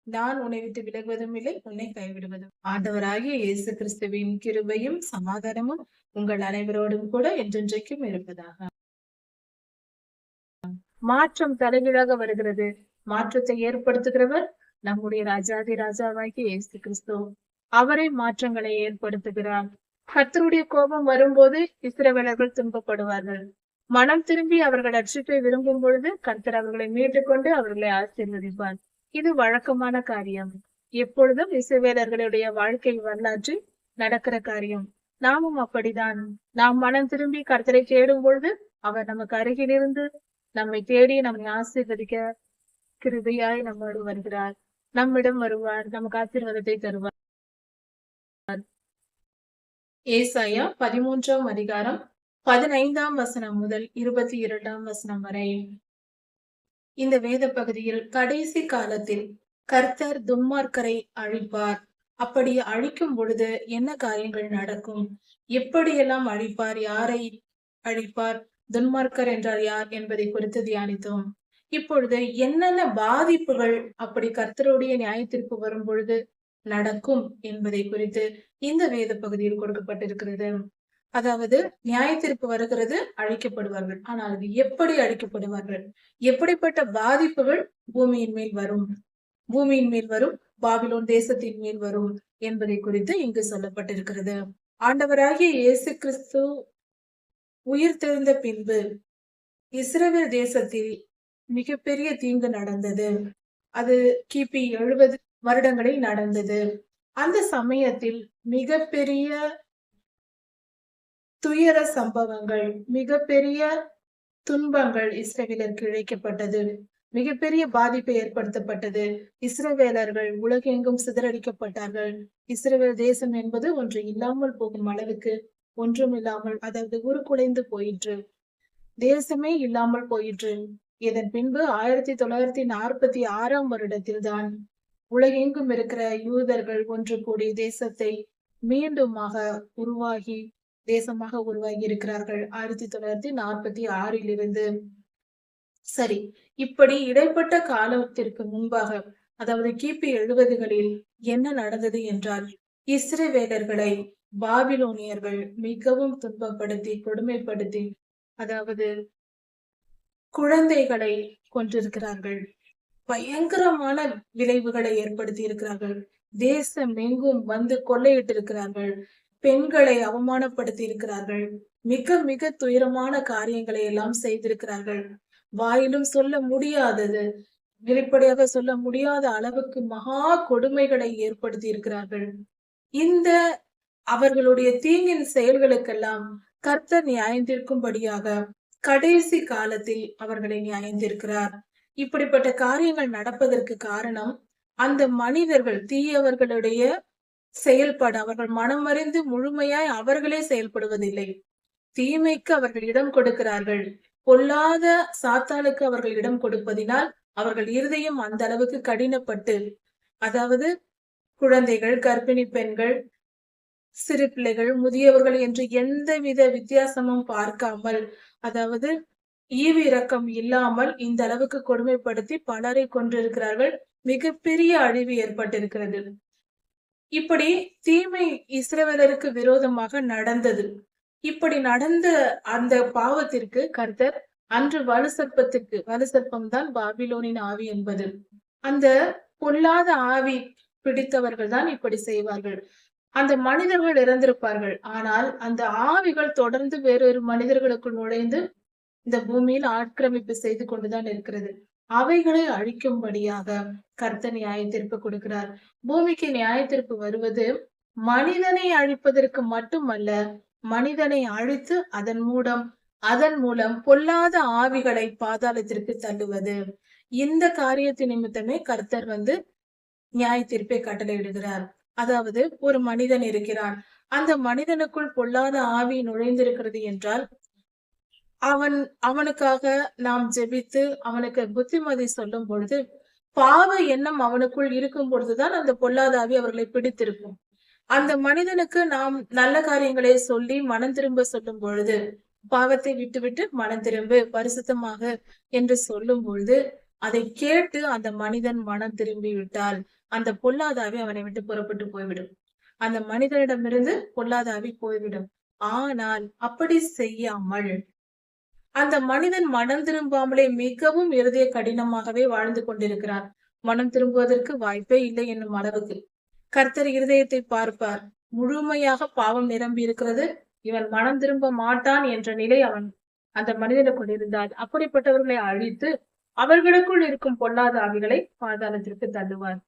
நான் உன்னை விட்டு விலகுவதும் இல்லை, உன்னை கைவிடுவதும். ஆண்டவராகிய இயேசு கிறிஸ்துவின் கிருபையும் சமாதானமும் உங்கள் அனைவரோடும் கூட என்றென்றைக்கும் இருப்பதாக. மாற்றம் தலைகீழாக வருகிறது. மாற்றத்தை ஏற்படுத்துகிறவர் நம்முடைய ராஜாதி ராஜாவாகிய இயேசு கிறிஸ்து. அவரே மாற்றங்களை ஏற்படுத்துகிறார். கர்த்தருடைய கோபம் வரும்போது இஸ்ரவேலர்கள் துன்பப்படுவார்கள். மனம் திரும்பி அவர்கள் ரட்சிப்பை விரும்பும் பொழுது கர்த்தர் அவர்களை மீட்டுக் கொண்டு அவர்களை ஆசீர்வதிப்பார். இது வழக்கமான காரியம். எப்பொழுதும் இஸ்ரவேலர்களுடைய வாழ்க்கை வரலாற்றில் நடக்கிற காரியம். நாமும் அப்படிதான். நாம் மனம் திரும்பி கர்த்தரை தேடும் பொழுது அவர் நமக்கு அருகில் இருந்து நம்மை தேடி நம்மை ஆசீர்வதிக்க கிருபையாய் நம்மோடு வருகிறார். நம்மிடம் வருவார், நமக்கு ஆசீர்வாதத்தை தருவார். ஏசாயா 13ஆம் அதிகாரம் 15ஆம் வசனம் முதல் 22ஆம் வசனம் வரை. இந்த வேத பகுதியில் கடைசி காலத்தில் கர்த்தர் துன்மார்க்கரை அழிப்பார். அப்படி அழிக்கும் பொழுது என்ன காரியங்கள் நடக்கும், எப்படியெல்லாம் அழிப்பார், யாரை அழிப்பார், துன்மார்க்கர் என்றால் யார் என்பதை குறித்து தியானித்தோம். இப்பொழுது என்னென்ன பாதிப்புகள் அப்படி கர்த்தருடைய நியாயத்திற்கு வரும் பொழுது நடக்கும் என்பதை குறித்து இந்த வேத பகுதியில் கொடுக்கப்பட்டிருக்கிறது. அதாவது நியாயத்திற்கு வருகிறது, அழிக்கப்படுவார்கள். ஆனால் அது எப்படி அழிக்கப்படுவார்கள், எப்படிப்பட்ட பாதிப்புகள் பூமியின் மேல் வரும், பூமியின் மேல் வரும், பாபிலோன் தேசத்தின் மேல் வரும் என்பதை குறித்து இங்கு சொல்லப்பட்டிருக்கிறது. ஆண்டவராகிய இயேசு கிறிஸ்து உயிர் தெழுந்த பின்பு இஸ்ரவேல் தேசத்தில் மிகப்பெரிய தீங்கு நடந்தது. அது கிபி 70 வருடங்களில் நடந்தது. அந்த சமயத்தில் மிகப்பெரிய துயர சம்பவங்கள், மிகப்பெரிய துன்பங்கள் இஸ்ரவேலருக்கு இழைக்கப்பட்டது. மிகப்பெரிய பாதிப்பை ஏற்படுத்தப்பட்டது. இஸ்ரவேலர்கள் உலகெங்கும் சிதறடிக்கப்பட்டார்கள். இஸ்ரவேல் தேசம் என்பது ஒன்று இல்லாமல் போகும் அளவுக்கு ஒன்றும் இல்லாமல், அதாவது உருக்குலைந்து போயிற்று. தேசமே இல்லாமல் போயிற்று. இதன் பின்பு 1946ஆம் வருடத்தில் தான் உலகெங்கும் இருக்கிற யூதர்கள் ஒன்று கூடி தேசத்தை மீண்டுமாக உருவாகி தேசமாக உருவாகி இருக்கிறார்கள் 1946 சரி, இப்படி இடைப்பட்ட காலத்திற்கு முன்பாக, அதாவது கிபி 70களில் என்ன நடந்தது என்றால், இஸ்ரவேலர்களை பாபிலோனியர்கள் மிகவும் துன்பப்படுத்தி கொடுமைப்படுத்தி, அதாவது குழந்தைகளை கொன்றிருக்கிறார்கள். பயங்கரமான விளைவுகளை ஏற்படுத்தி இருக்கிறார்கள். தேசம் எங்கும் வந்து கொள்ளையிட்டு இருக்கிறார்கள். பெண்களை அவமானப்படுத்தி இருக்கிறார்கள். மிக மிக துயரமான காரியங்களை எல்லாம் செய்திருக்கிறார்கள். வாயிலும் சொல்ல முடியாதது, வெளிப்படையாக சொல்ல முடியாத அளவுக்கு மகா கொடுமைகளை ஏற்படுத்தி இருக்கிறார்கள். இந்த அவர்களுடைய தீங்கின் செயல்களுக்கெல்லாம் கர்த்தர் நியாயந்திருக்கும்படியாக கடைசி காலத்தில் அவர்களை நியாயந்திருக்கிறார். இப்படிப்பட்ட காரியங்கள் நடப்பதற்கு காரணம் அந்த மனிதர்கள், தீயவர்களுடைய செயல்பாடு. அவர்கள் மனமறிந்து முழுமையாய் அவர்களே செயல்படுவதில்லை. தீமைக்கு அவர்கள் இடம் கொடுக்கிறார்கள். பொல்லாத சாத்தானுக்கு அவர்கள் இடம் கொடுப்பதினால் அவர்கள் இருதயம் அந்த அளவுக்கு கடினப்பட்டு, அதாவது குழந்தைகள், கர்ப்பிணி பெண்கள், சிறு பிள்ளைகள், முதியவர்கள் என்று எந்தவித வித்தியாசமும் பார்க்காமல், அதாவது ஈவு இரக்கம் இல்லாமல் இந்த அளவுக்கு கொடுமைப்படுத்தி பலரை கொன்றிருக்கிறார்கள். மிகப்பெரிய அழிவு ஏற்பட்டிருக்கிறது. இப்படி தீமை இஸ்ரவேலருக்கு விரோதமாக நடந்தது. இப்படி நடந்த அந்த பாவத்திற்கு கர்த்தர் அன்று வலு சர்ப்பம் தான் பாபிலோனின் ஆவி என்பது. அந்த பொல்லாத ஆவி பிடித்தவர்கள் தான் இப்படி செய்வார்கள். அந்த மனிதர்கள் இறந்திருப்பார்கள். ஆனால் அந்த ஆவிகள் தொடர்ந்து வேறொரு மனிதர்களுக்குள் நுழைந்து இந்த பூமியில் ஆக்கிரமிப்பு செய்து கொண்டுதான் இருக்கிறது. அவைகளை அழிக்கும்படியாக கர்த்தர் நியாயத்தீர்ப்பு கொடுக்கிறார். பூமிக்கு நியாயத்தீர்ப்பு வருவது மனிதனை அழிப்பதற்கு மட்டுமல்ல, மனிதனை அழித்து அதன் மூலம் பொல்லாத ஆவிகளை பாதாளத்திற்கு தள்ளுவது. இந்த காரியத்தின் நிமித்தமே கர்த்தர் நியாயத்தீர்ப்பை கட்டளையிடுகிறார். அதாவது ஒரு மனிதன் இருக்கிறான், அந்த மனிதனுக்குள் பொல்லாத ஆவி நுழைந்திருக்கிறது என்றால் அவனுக்காக நாம் ஜெபித்து அவனுக்கு புத்திமதி சொல்லும் பொழுது, பாவ எண்ணம் அவனுக்குள் இருக்கும் பொழுதுதான் அந்த பொல்லாத ஆவி அவர்களை பிடித்திருக்கும். அந்த மனிதனுக்கு நாம் நல்ல காரியங்களை சொல்லி மனம் திரும்ப சொல்லும் பொழுது, பாவத்தை விட்டுவிட்டு மனம் திரும்பு, பரிசுத்தமாக என்று சொல்லும் பொழுது அதை கேட்டு அந்த மனிதன் மனம் திரும்பி விட்டால் அந்த பொல்லாதாவி அவனை விட்டு புறப்பட்டு போய்விடும். அந்த மனிதனிடமிருந்து பொல்லாதாவி போய்விடும். ஆனால் அப்படி செய்யாமல் அந்த மனிதன் மனம் திரும்பாமலே மிகவும் இருதய கடினமாகவே வாழ்ந்து கொண்டிருக்கிறார். மனம் திரும்புவதற்கு வாய்ப்பே இல்லை என்னும் அளவுக்கு கர்த்தர் இருதயத்தை பார்ப்பார். முழுமையாக பாவம் நிரம்பி இருக்கிறது, இவன் மனம் திரும்ப மாட்டான் என்ற நிலை அவன் அந்த மனிதனை கொண்டிருந்தால் அப்படிப்பட்டவர்களை அழித்து அவர்களுக்குள் இருக்கும் பொல்லாத ஆவிகளை பாதாளத்திற்கு தள்ளுவார்.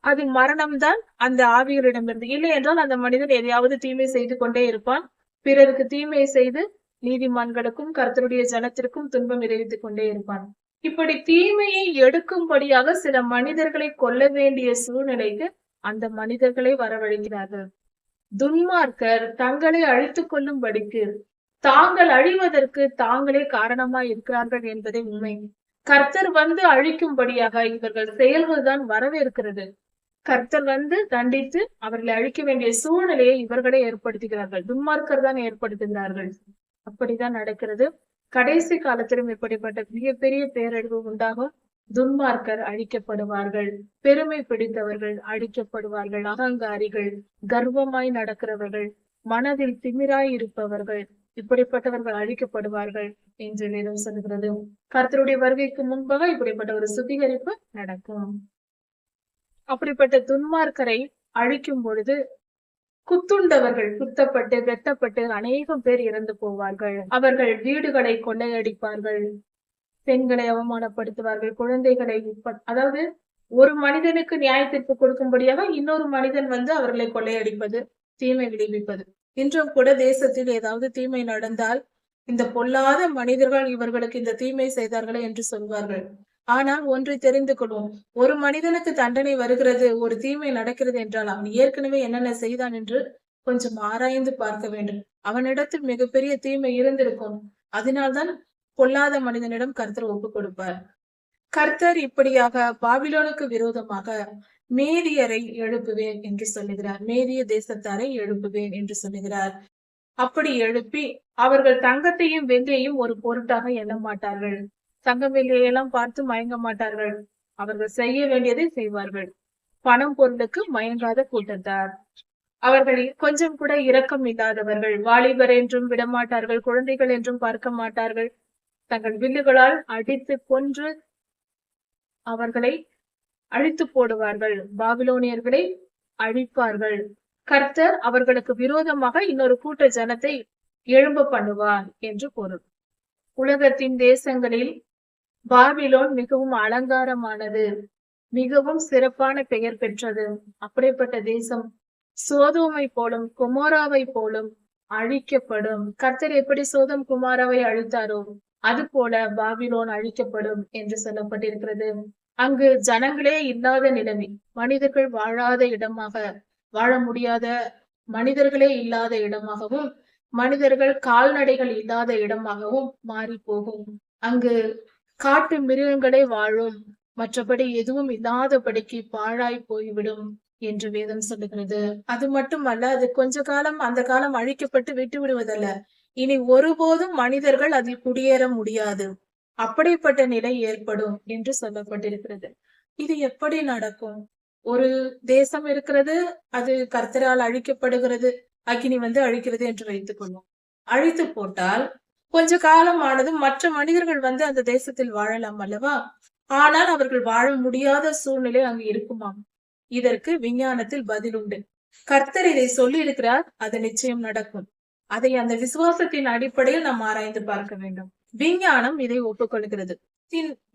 அது மரணம்தான் அந்த ஆவிகளிடமிருந்து. இல்லை என்றால் அந்த மனிதன் எதையாவது தீமை செய்து கொண்டே இருப்பான். பிறருக்கு தீமை செய்து நீதிமான்களுக்கும் கர்த்தருடைய ஜனத்திற்கும் துன்பம் விளைவித்துக் கொண்டே இருப்பான். இப்படி தீமையை எடுக்கும்படியாக சில மனிதர்களை கொல்ல வேண்டிய சூழ்நிலைக்கு அந்த மனிதர்களை வரவழைக்கிறார்கள். துன்மார்க்கர் தங்களை அழித்துக் கொள்ளும்படிக்கு தாங்கள் அழிவதற்கு தாங்களே காரணமாய் இருக்கிறார்கள் என்பதே உண்மை. கர்த்தர் வந்து அழிக்கும்படியாக இவர்கள் செயல்கள்தான் வரவேற்கிறது. கர்த்தர் வந்து தண்டித்து அவர்களை அழிக்க வேண்டிய சூழ்நிலையை இவர்களே ஏற்படுத்துகிறார்கள். துன்மார்க்கர் தான் ஏற்படுத்துகிறார்கள். அப்படிதான் நடக்கிறது. கடைசி காலத்திலும் இப்படிப்பட்ட மிகப்பெரிய பேரழிவு உண்டாகும். துன்மார்க்கர் அழிக்கப்படுவார்கள், பெருமை பிடித்தவர்கள் அழிக்கப்படுவார்கள், அகங்காரிகள், கர்வமாய் நடக்கிறவர்கள், மனதில் திமிராய் இருப்பவர்கள், இப்படிப்பட்டவர்கள் அழிக்கப்படுவார்கள் என்று வேதம் சொல்கிறது. கர்த்தருடைய வருகைக்கு முன்பாக இப்படிப்பட்ட ஒரு சுத்திகரிப்பு நடக்கும். அப்படிப்பட்ட துன்மார்க்கரை அழிக்கும் பொழுது குத்துண்டவர்கள் குத்தப்பட்டு வெட்டப்பட்டு அநேகம் பேர் இறந்து போவார்கள். அவர்கள் வீடுகளை கொள்ளையடிப்பார்கள், பெண்களை அவமானப்படுத்துவார்கள், குழந்தைகளை அதாவது ஒரு மனிதனுக்கு நியாய தீர்ப்பு கொடுக்கும்படியாக இன்னொரு மனிதன் வந்து அவர்களை கொள்ளையடிப்பது, தீமை விளைவிப்பது. இன்றும் கூட தேசத்தில் ஏதாவது தீமை நடந்தால் இந்த பொல்லாத மனிதர்கள் இவர்களுக்கு இந்த தீமை செய்தார்களே என்று சொல்வார்கள். ஆனால் ஒன்றை தெரிந்து கொள்வோம், ஒரு மனிதனுக்கு தண்டனை வருகிறது, ஒரு தீமை நடக்கிறது என்றால் அவன் ஏற்கனவே என்னென்ன செய்தான் என்று கொஞ்சம் ஆராய்ந்து பார்க்க வேண்டும். அவனிடத்தில் மிகப்பெரிய தீமை இருந்திருக்கும். அதனால்தான் பொல்லாத மனிதனிடம் கர்த்தர் ஒப்பு கொடுப்பார். கர்த்தர் இப்படியாக பாபிலோனுக்கு விரோதமாக மேதியரை எழுப்புவேன் என்று சொல்லுகிறார். மேதிய தேசத்தாரை எழுப்புவேன் என்று சொல்லுகிறார். அப்படி எழுப்பி அவர்கள் தங்கத்தையும் வெள்ளியையும் ஒரு பொருட்டாக எண்ண மாட்டார்கள். தங்கம் வெள்ளியெல்லாம் பார்த்து மயங்க மாட்டார்கள். அவர்கள் செய்ய வேண்டியதை செய்வார்கள். பணம் பொருளுக்கு மயங்காத கூட்டத்தார். அவர்கள் கொஞ்சம் கூட இரக்கம் இல்லாதவர்கள். வாலிபர் என்றும் விடமாட்டார்கள், குழந்தைகள் என்றும் பார்க்க மாட்டார்கள். தங்கள் வில்லுகளால் அடித்து கொன்று அவர்களை அழித்து போடுவார்கள். பாபிலோனியர்களை அழிப்பார்கள். கர்த்தர் அவர்களுக்கு விரோதமாக இன்னொரு கூட்ட ஜனத்தை எழும்ப பண்ணுவார் என்று பொருள். உலகத்தின் தேசங்களில் பாபிலோன் மிகவும் அலங்காரமானது, மிகவும் சிறப்பான பெயர் பெற்றது. அப்படிப்பட்ட தேசம் சோதோமை போலும் குமாராவை போலும் அழிக்கப்படும். கர்த்தர் எப்படி சோதம் குமாராவை அழித்தாரோ அது போல பாபிலோன் அழிக்கப்படும் என்று சொல்லப்பட்டிருக்கிறது. அங்கு ஜனங்களே இல்லாத நிலைமை, மனிதர்கள் வாழாத இடமாக, வாழ முடியாத மனிதர்களே இல்லாத இடமாகவும், மனிதர்கள் கால்நடைகள் இல்லாத இடமாகவும் மாறி போகும். அங்கு காட்டு மிருகங்களே வாழும், மற்றபடி எதுவும் இல்லாதபடிக்கு பாழாய் போய்விடும் என்று வேதம் சொல்லுகிறது. அது மட்டுமல்ல, அது கொஞ்ச காலம் அந்த காலம் அழிக்கப்பட்டு விட்டு விடுவதல்ல, இனி ஒருபோதும் மனிதர்கள் அதில் குடியேற முடியாது, அப்படிப்பட்ட நிலை ஏற்படும் என்று சொல்லப்பட்டிருக்கிறது. இது எப்படி நடக்கும்? ஒரு தேசம் இருக்கிறது, அது கர்த்தரால் அழிக்கப்படுகிறது, அக்கினி வந்து அழிக்கிறது என்று வைத்துக் கொள்வோம். அழித்து போட்டால் கொஞ்ச காலம் ஆனதும் மற்ற மனிதர்கள் வந்து அந்த தேசத்தில் வாழலாம் அல்லவா? ஆனால் அவர்கள் வாழ முடியாத சூழ்நிலை அங்கு இருக்குமாம். இதற்கு விஞ்ஞானத்தில் பதில் உண்டு. கர்த்தர் இதை சொல்லி இருக்கிறார், அது நிச்சயம் நடக்கும். அதை அந்த விசுவாசத்தின் அடிப்படையில் நாம் ஆராய்ந்து பார்க்க வேண்டும். விஞ்ஞானம் இதை ஒப்புக்கொள்கிறது.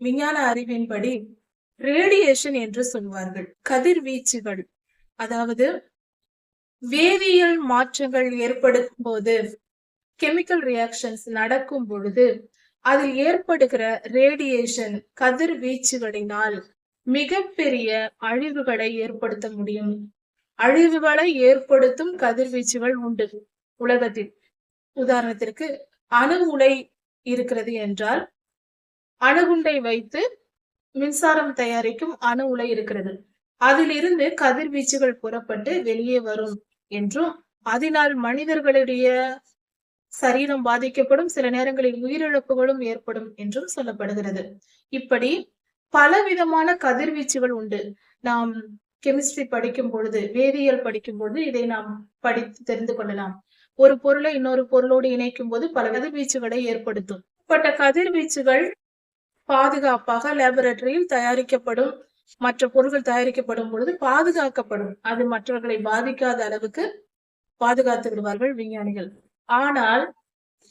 விஞ்ஞான அறிவின்படி ரேடியேஷன் என்று சொல்வார்கள், கதிர்வீச்சுகள். அதாவது வேதியியல் மாற்றங்கள் ஏற்படும் போது, கெமிக்கல் ரியாக்ஷன்ஸ் நடக்கும் பொழுது அதில் ஏற்படுகிற ரேடியேஷன் கதிர்வீச்சுகளினால் மிகப்பெரிய அழிவுகளை ஏற்படுத்த முடியும். அழிவுகளை ஏற்படுத்தும் கதிர்வீச்சுகள் உண்டு உலகத்தில். உதாரணத்திற்கு அணு உலை இருக்கிறது என்றால், அணுகுண்டை வைத்து மின்சாரம் தயாரிக்கும் அணு உலை இருக்கிறது. அதிலிருந்து கதிர்வீச்சுகள் புறப்பட்டு வெளியே வரும் என்றும், அதனால் மனிதர்களுடைய சரீரம் பாதிக்கப்படும், சில நேரங்களில் உயிரிழப்புகளும் ஏற்படும் என்றும் சொல்லப்படுகிறது. இப்படி பலவிதமான கதிர்வீச்சுகள் உண்டு. நாம் கெமிஸ்ட்ரி படிக்கும் பொழுது, வேதியியல் படிக்கும் பொழுது இதை நாம் படித்து தெரிந்து கொள்ளலாம். ஒரு பொருளை இன்னொரு பொருளோடு இணைக்கும் போது பல கதிர்வீச்சுகளை ஏற்படுத்தும். இப்பட்ட கதிர்வீச்சுகள் பாதுகாப்பாக லேபரட்டரியில் தயாரிக்கப்படும், மற்ற பொருட்கள் தயாரிக்கப்படும் பொழுது பாதுகாக்கப்படும். அது மற்றவர்களை பாதிக்காத அளவுக்கு பாதுகாத்து விடுவார்கள் விஞ்ஞானிகள். ஆனால்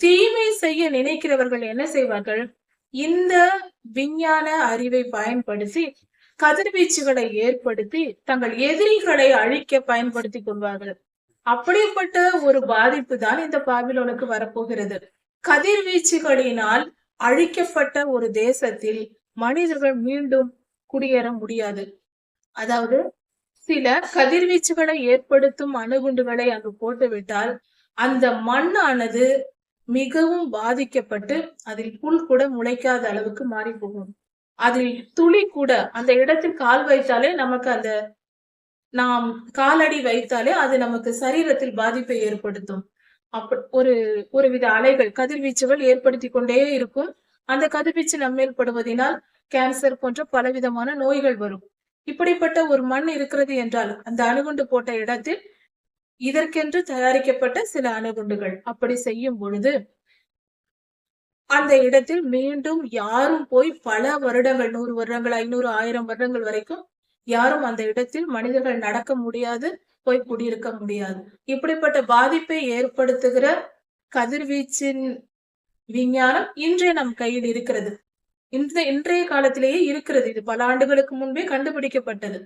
தீமை செய்ய நினைக்கிறவர்கள் என்ன செய்வார்கள்? இந்த விஞ்ஞான அறிவை பயன்படுத்தி கதிர்வீச்சுகளை ஏற்படுத்தி தங்கள் எதிரிகளை அழிக்க பயன்படுத்திக் கொள்வார்கள். அப்படிப்பட்ட ஒரு பாதிப்பு தான் இந்த பாபிலோனுக்கு வரப்போகிறது. கதிர்வீச்சுகளினால் அழிக்கப்பட்ட ஒரு தேசத்தில் மனிதர்கள் மீண்டும் குடியேற முடியாது. அதாவது சில கதிர்வீச்சுகளை ஏற்படுத்தும் அணுகுண்டுகளை அங்கு போட்டுவிட்டால் அந்த மண்ணானது மிகவும் பாதிக்கப்பட்டு அதில் புல் கூட முளைக்காத அளவுக்கு மாறி போகும். அதில் துளி கூட அந்த இடத்தில் கால் வைத்தாலே நமக்கு அந்த நாம் காலடி வைத்தாலே அது நமக்கு சரீரத்தில் பாதிப்பை ஏற்படுத்தும். ஒருவித அலைகள் கதிர்வீச்சுகள் ஏற்படுத்தி கொண்டே இருக்கும். அந்த கதிர்வீச்சு நம்மேல் படுவதனால் கேன்சர் போன்ற பலவிதமான நோய்கள் வரும். இப்படிப்பட்ட ஒரு மண் இருக்கிறது என்றால் அந்த அணுகுண்டு போட்ட இடத்தில் இதற்கென்று தயாரிக்கப்பட்ட சில அணுகுண்டுகள் அப்படி செய்யும் பொழுது அந்த இடத்தில் மீண்டும் யாரும் போய் பல வருடங்கள் 100 வருடங்கள் 500 1000 வருடங்கள் வரைக்கும் யாரும் அந்த இடத்தில் மனிதர்கள் நடக்க முடியாது, போய் குடியிருக்க முடியாது. இப்படிப்பட்ட பாதிப்பை ஏற்படுத்துகிற கதிர்வீச்சின் விஞ்ஞானம் இன்றைய நம் கையில் இருக்கிறது. இன்றைய காலத்திலேயே இருக்கிறது. இது பல ஆண்டுகளுக்கு முன்பே கண்டுபிடிக்கப்பட்டது.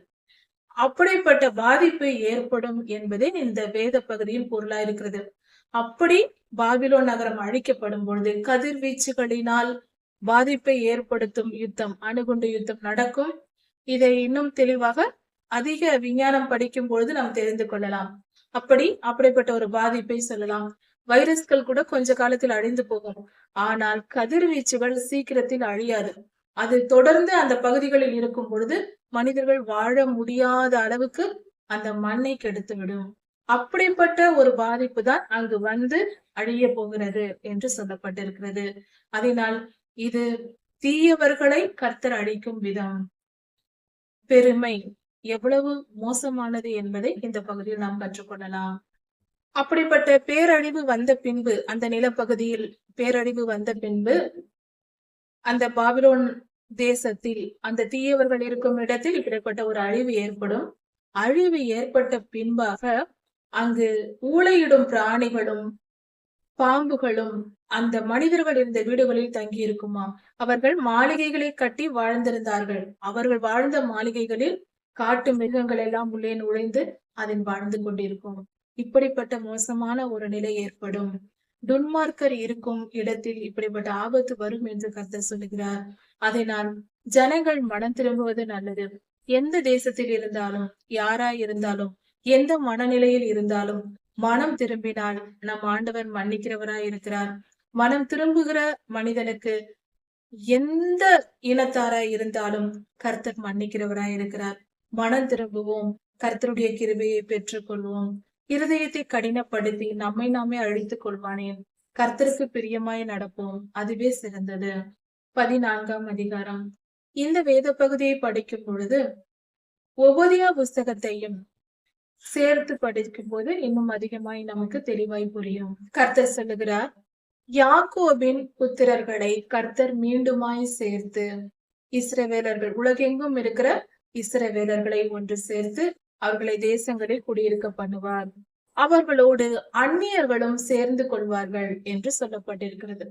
அப்படிப்பட்ட பாதிப்பு ஏற்படும் என்பதே இந்த வேத பகுதியின் பொருளா இருக்கிறது. அப்படி பாபிலோன் நகரம் அழிக்கப்படும் பொழுது கதிர்வீச்சுகளினால் பாதிப்பை ஏற்படுத்தும் யுத்தம், அணுகுண்டு யுத்தம் நடக்கும். இதை இன்னும் தெளிவாக அதிக விஞ்ஞானம் படிக்கும் பொழுது நாம் தெரிந்து கொள்ளலாம். அப்படிப்பட்ட ஒரு பாதிப்பை சொல்லலாம். வைரஸ்கள் கூட கொஞ்ச காலத்தில் அழிந்து போகும். ஆனால் கதிர்வீச்சுகள் சீக்கிரத்தில் அழியாது. அது தொடர்ந்து அந்த பகுதிகளில் இருக்கும் பொழுது மனிதர்கள் வாழ முடியாத அளவுக்கு அந்த மண்ணை கெடுத்துவிடும். அப்படிப்பட்ட ஒரு பாதிப்பு தான் அங்கு வந்து அழிய போகிறது என்று சொல்லப்பட்டிருக்கிறது. அதனால் இது தீயவர்களை கர்த்தர் அழிக்கும் விதம். பெருமை எவ்வளவு மோசமானது என்பதை இந்த பகுதியில் நாம் கற்றுக்கொள்ளலாம். அப்படிப்பட்ட பேரழிவு வந்த பின்பு, அந்த நிலப்பகுதியில் பேரழிவு வந்த பின்பு அந்த பாபிலோன் தேசத்தில் அந்த தீயவர்கள் இருக்கும் இடத்தில் இப்படிப்பட்ட ஒரு அழிவு ஏற்படும். அழிவு ஏற்பட்ட பின்பாக அங்கு ஊளையிடும் பிராணிகளும் பாம்புகளும் அந்த மனிதர்கள் இருந்த வீடுகளில் தங்கி இருக்குமாம். அவர்கள் மாளிகைகளை கட்டி வாழ்ந்திருந்தார்கள். அவர்கள் வாழ்ந்த மாளிகைகளில் காட்டு மிருகங்கள் எல்லாம் உள்ளே நுழைந்து அதில் வாழ்ந்து கொண்டிருக்கும். இப்படிப்பட்ட மோசமான ஒரு நிலை ஏற்படும். துன்மார்க்கர் இருக்கும் இடத்தில் இப்படிப்பட்ட ஆபத்து வரும் என்று கர்த்தர் சொல்லுகிறார். அதனால் ஜனங்கள் மனம் திரும்புவது நல்லது. எந்த தேசத்தில் இருந்தாலும், யாராய் இருந்தாலும், எந்த மனநிலையில் இருந்தாலும் மனம் திரும்பினால் நம் ஆண்டவர் மன்னிக்கிறவராய் இருக்கிறார். மனம் திரும்புகிற மனிதனுக்கு எந்த இனத்தாராய் இருந்தாலும் கர்த்தர் மன்னிக்கிறவராய் இருக்கிறார். மனம் திரும்புவோம், கர்த்தருடைய கிருபையை பெற்றுக் கொள்வோம். இருதயத்தை கடினப்படுத்தி நம்மை நாமே அழித்துக் கொள்வானேன். கர்த்தருக்கு பிரியமாய் நடப்போம், அதுவே சிறந்தது. 14ஆம் அதிகாரம். இந்த வேத பகுதியை படிக்கும் பொழுது ஒபதியா புஸ்தகத்தையும் சேர்த்து படிக்கும் போது இன்னும் அதிகமாய் நமக்கு தெளிவாய் புரியும். கர்த்தர் சொல்லுகிறார், யாக்கோபின் புத்திரர்களை கர்த்தர் மீண்டுமாய் சேர்த்து இஸ்ரவேலர்கள், உலகெங்கும் இருக்கிற இஸ்ரவேலர்களை ஒன்று சேர்த்து அவர்களை தேசங்களில் குடியிருக்க பண்ணுவார். அவர்களோடு அந்நியர்களும் சேர்ந்து கொள்வார்கள் என்று சொல்லப்பட்டிருக்கிறது.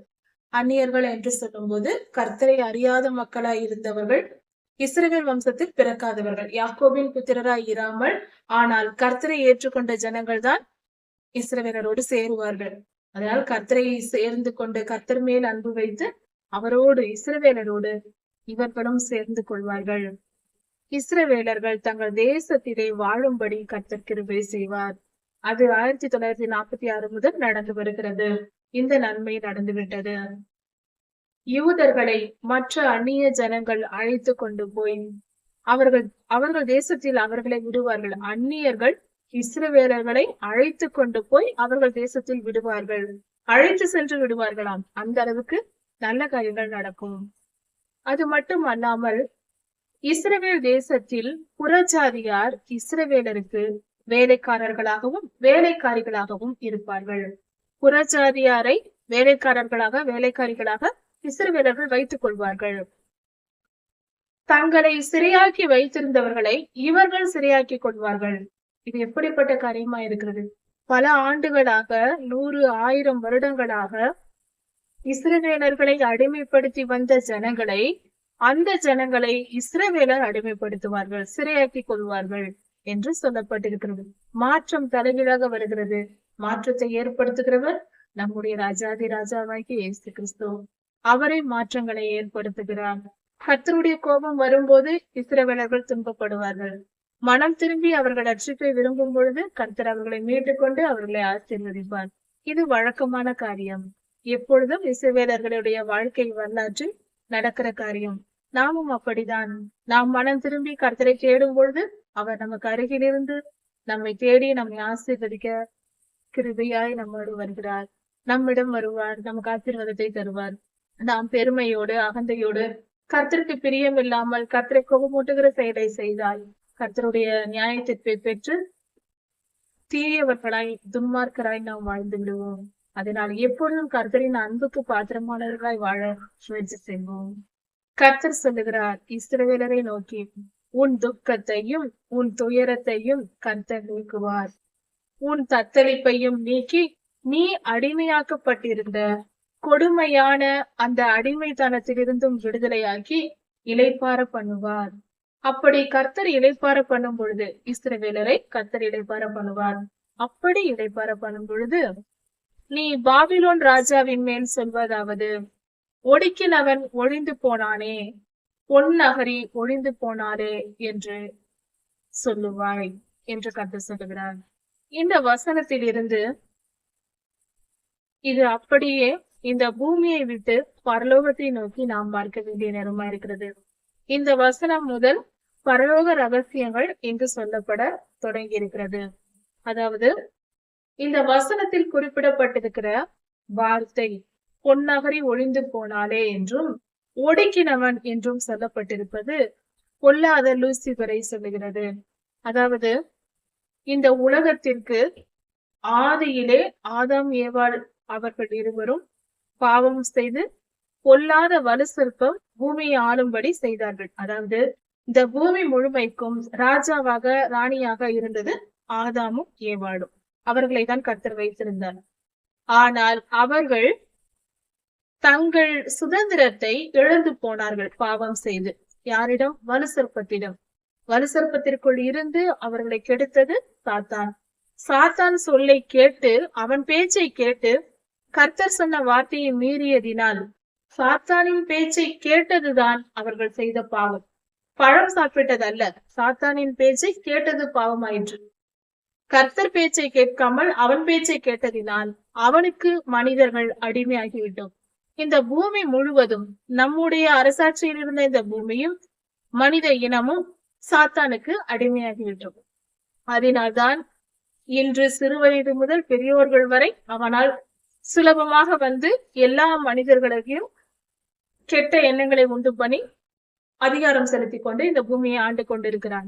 அந்நியர்கள் என்று சொல்லும் போது கர்த்தரை அறியாத மக்களாய் இருந்தவர்கள், இஸ்ரவேல் வம்சத்தில் பிறக்காதவர்கள், யாக்கோபின் புத்திரராய் இராமல் ஆனால் கர்த்தரை ஏற்றுக்கொண்ட ஜனங்கள் தான் இஸ்ரவேலரோடு சேருவார்கள். அதனால் கர்த்தரை சேர்ந்து கொண்டு கர்த்தர் மேல் அன்பு வைத்து அவரோடு இஸ்ரவேலரோடு இவர்களும் சேர்ந்து கொள்வார்கள். இஸ்ரவேலர்கள் தங்கள் தேசத்திலே வாழும்படி கர்த்தர் கிருபை செய்வார். அது 1946 முதல் நடந்து வருகிறது. இந்த நன்மை நடந்துவிட்டது. யூதர்களை மற்ற அந்நிய ஜனங்கள் அழைத்து கொண்டு போய் அவர்கள் தேசத்தில் அவர்களை விடுவார்கள். அந்நியர்கள் இஸ்ரவேலர்களை அழைத்து கொண்டு போய் அவர்கள் தேசத்தில் விடுவார்கள். அழைத்து சென்று விடுவார்களாம். அந்த அளவுக்கு நல்ல காரியங்கள் நடக்கும். அது மட்டும் அல்லாமல் இஸ்ரவேல் தேசத்தில் புறஜாதியார் இஸ்ரவேலருக்கு வேலைக்காரர்களாகவும் வேலைக்காரிகளாகவும் இருப்பார்கள். புறஜாதியாரை வேலைக்காரர்களாக வேலைக்காரிகளாக இஸ்ரவேலர்கள் வைத்துக் கொள்வார்கள். தங்களை சிறையாக்கி வைத்திருந்தவர்களை இவர்கள் சிறையாக்கி கொள்வார்கள். இது எப்படிப்பட்ட காரியமா இருக்கிறது? பல ஆண்டுகளாக 100, 1000 வருடங்களாக இஸ்ரவேலர்களை அடிமைப்படுத்தி வந்த ஜனங்களை, அந்த ஜனங்களை இஸ்ரவேலர் அடிமைப்படுத்துவார்கள், சிறையாக்கி கொள்வார்கள் என்று சொல்லப்பட்டிருக்கிறது. மாற்றம் தலைகீழாக வருகிறது. மாற்றத்தை ஏற்படுத்துகிறவர் நம்முடைய ராஜாதி ராஜாவாகிய இயேசு கிறிஸ்து. அவரே மாற்றங்களை ஏற்படுத்துகிறார். கர்த்தருடைய கோபம் வரும்போது இஸ்ரவேலர்கள் துன்பப்படுவார்கள். மனம் திரும்பி அவர்கள் ரட்சிப்பை விரும்பும் பொழுது கர்த்தர் அவர்களை மீட்டுக் கொண்டு அவர்களை ஆசீர்வதிப்பார். இது வழக்கமான காரியம். எப்பொழுதும் இஸ்ரவேலர்களுடைய வாழ்க்கை வரலாற்றில் நடக்கிற காரியம். நாமும் அப்படிதான். நாம் மனம் திரும்பி கர்த்தரை தேடும் பொழுது அவர் நமக்கு அருகில் இருந்து நம்மை தேடி நம்மை ஆசீர்வதிக்க கிருபையாய் நம்மோடு வருகிறார். நம்மிடம் வருவார், நமக்கு ஆசீர்வாதத்தை தருவார். நாம் பெருமையோடு அகந்தையோடு கர்த்தருக்கு பிரியம் இல்லாமல் கர்த்தரை கோபமூட்டுகிற செயலை செய்தால் கர்த்தருடைய நியாய தீர்ப்பை பெற்று தீயவர்களாய் துன்மார்க்கராய் நாம் வாழ்ந்து விடுவோம். அதனால் எப்பொழுதும் கர்த்தரின் அன்புக்கு பாத்திரமானவர்களாய் வாழ முயற்சி செய்வோம். கர்த்தர் சொல்லுகிறார் இஸ்ரவேலரை நோக்கி, உன் துக்கத்தையும் உன் துயரத்தையும் கர்த்தர் நீக்குவார். உன் தத்தளிப்பையும் நீக்கி நீ அடிமையாக்கப்பட்டிருந்த கொடுமையான அந்த அடிமைத்தனத்திலிருந்தும் விடுதலையாக்கி இளைப்பார பண்ணுவார். அப்படி கர்த்தர் இளைப்பார பண்ணும் பொழுது இஸ்ரவேலரை கர்த்தர் இளைப்பார பண்ணுவார். அப்படி இளைப்பார பண்ணும் பொழுது நீ பாபிலோன் ராஜாவின் மேல் சொல்வதாவது, ஒடுக்கினவன் ஒழிந்து போனானே, பொன் நகரி ஒழிந்து போனாரே என்று சொல்லுவாய் என்று கர்த்தர் சொல்லுகிறார். இந்த வசனத்தில் இருந்து இது அப்படியே இந்த பூமியை விட்டு பரலோகத்தை நோக்கி நாம் பார்க்க வேண்டிய நேரமா இருக்கிறது. இந்த வசனம் முதல் பரலோக ரகசியங்கள் என்று சொல்லப்பட தொடங்கி இருக்கிறது. அதாவது இந்த வசனத்தில் குறிப்பிடப்பட்டிருக்கிற வார்த்தை பொன்னகரி ஒழிந்து போனாலே என்றும் ஒடுக்கினவன் என்றும் சொல்லப்பட்டிருப்பது பொல்லாத லூசிபரை சொல்லுகிறது. அதாவது இந்த உலகத்திற்கு ஆதியிலே ஆதாம் ஏவாள் அவர்கள் இருவரும் பாவம் செய்து பொல்லாத வலு சிற்பம் பூமியை ஆளும்படி செய்தார்கள். அதாவது இந்த பூமி முழுமைக்கும் ராஜாவாக ராணியாக இருந்தது ஆதாமும் ஏவாளும். அவர்களை தான் கர்த்தர் வைத்திருந்தார். ஆனால் அவர்கள் தங்கள் சுதந்திரத்தை இழந்து போனார்கள் பாவம் செய்து. யாரிடம்? வலு சிற்பத்திடம். வலு சிற்பத்திற்குள் இருந்து அவர்களை கெடுத்தது சாத்தான். சாத்தான் சொல்லை கேட்டு அவன் பேச்சை கேட்டு கர்த்தர் சொன்ன வார்த்தையை மீறியதினால் சாத்தானின் பேச்சை கேட்டதுதான் அவர்கள் செய்த பாவம். பழம் சாப்பிட்டதல்ல, சாத்தானின் பேச்சை கேட்டது பாவமாயிற்று. கர்த்தர் பேச்சை கேட்காமல் அவன் பேச்சை கேட்டதினால் அவனுக்கு மனிதர்கள் அடிமையாகிவிட்டோம். இந்த பூமி முழுவதும் நம்முடைய அரசாட்சியில் இருந்த இந்த பூமியும் மனித இனமும் சாத்தானுக்கு அடிமையாகிவிட்டோம். அதனால்தான் இன்று சிறுவயது முதல் பெரியோர்கள் வரை அவனால் சுலபமாக வந்து எல்லா மனிதர்களையும் கெட்ட எண்ணங்களை உண்டு பண்ணி அதிகாரம் செலுத்தி கொண்டு இந்த பூமியை ஆண்டு கொண்டிருக்கிறான்.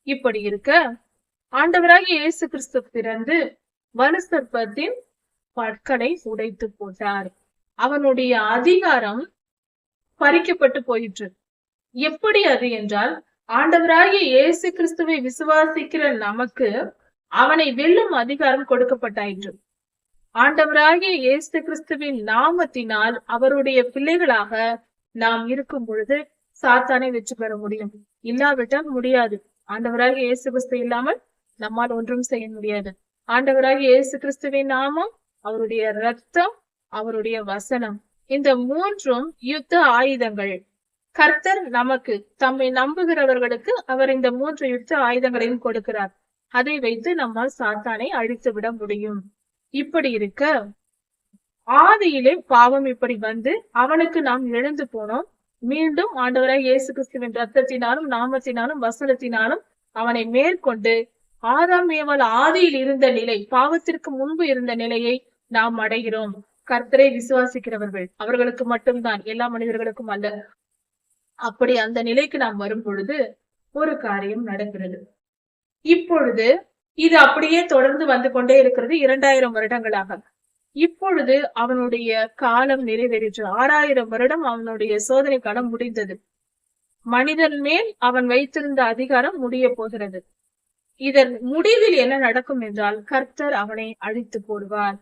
இப்படி இருக்க ஆண்டவராகிய இயேசு கிறிஸ்து பிறந்து வலு சர்ப்பத்தின் பற்களை உடைத்து போட்டார். அவனுடைய அதிகாரம் பறிக்கப்பட்டு போயிற்று. எப்படி அது என்றால், ஆண்டவராகிய இயேசு கிறிஸ்துவை விசுவாசிக்கிற நமக்கு அவனை வெல்லும் அதிகாரம் கொடுக்கப்பட்டாயிற்று. ஆண்டவராகிய இயேசு கிறிஸ்துவின் நாமத்தினால் அவருடைய பிள்ளைகளாக நாம் இருக்கும் பொழுது சாத்தானை வெற்றி பெற முடியும். இல்லாவிட்டால் முடியாது. ஆண்டவராகிய இயேசு கிறிஸ்து இல்லாமல் நம்மால் ஒன்றும் செய்ய முடியாது. ஆண்டவராகிய இயேசு கிறிஸ்துவின் நாமம், அவருடைய ரத்தம், அவருடைய வசனம், இந்த மூன்றும் யுத்த ஆயுதங்கள். கர்த்தர் நமக்கு, தம்மை நம்புகிறவர்களுக்கு அவர் இந்த 3 யுத்த ஆயுதங்களையும் கொடுக்கிறார். அதை வைத்து நம்மால் சாத்தானை அழித்து விட முடியும். இப்படி இருக்க ஆதியிலே பாவம் இப்படி வந்து அவனுக்கு நாம் இழந்து போனோம். மீண்டும் ஆண்டவராய் இயேசு கிறிஸ்துவின் ரத்தத்தினாலும் நாமத்தினாலும் வசனத்தினாலும் அவனை மேற்கொண்டு ஆதாம் ஏவாள் ஆதியில் இருந்த நிலை, பாவத்திற்கு முன்பு இருந்த நிலையை நாம் அடைகிறோம். கர்த்தரை விசுவாசிக்கிறவர்கள் அவர்களுக்கு மட்டும்தான், எல்லா மனிதர்களுக்கும் அல்ல. அப்படி அந்த நிலைக்கு நாம் வரும் பொழுது ஒரு காரியம் நடக்கிறது. இப்பொழுது இது அப்படியே தொடர்ந்து வந்து கொண்டே இருக்கிறது 2000 வருடங்களாக. இப்பொழுது அவனுடைய காலம் நிறைவேறிற்று. 6000 வருடம் அவனுடைய சோதனை காலம் முடிந்தது. மனிதன் மேல் அவன் வைத்திருந்த அதிகாரம் முடிய போகிறது. இதன் முடிவில் என்ன நடக்கும் என்றால், கர்த்தர் அவனை அழித்து போடுவார்.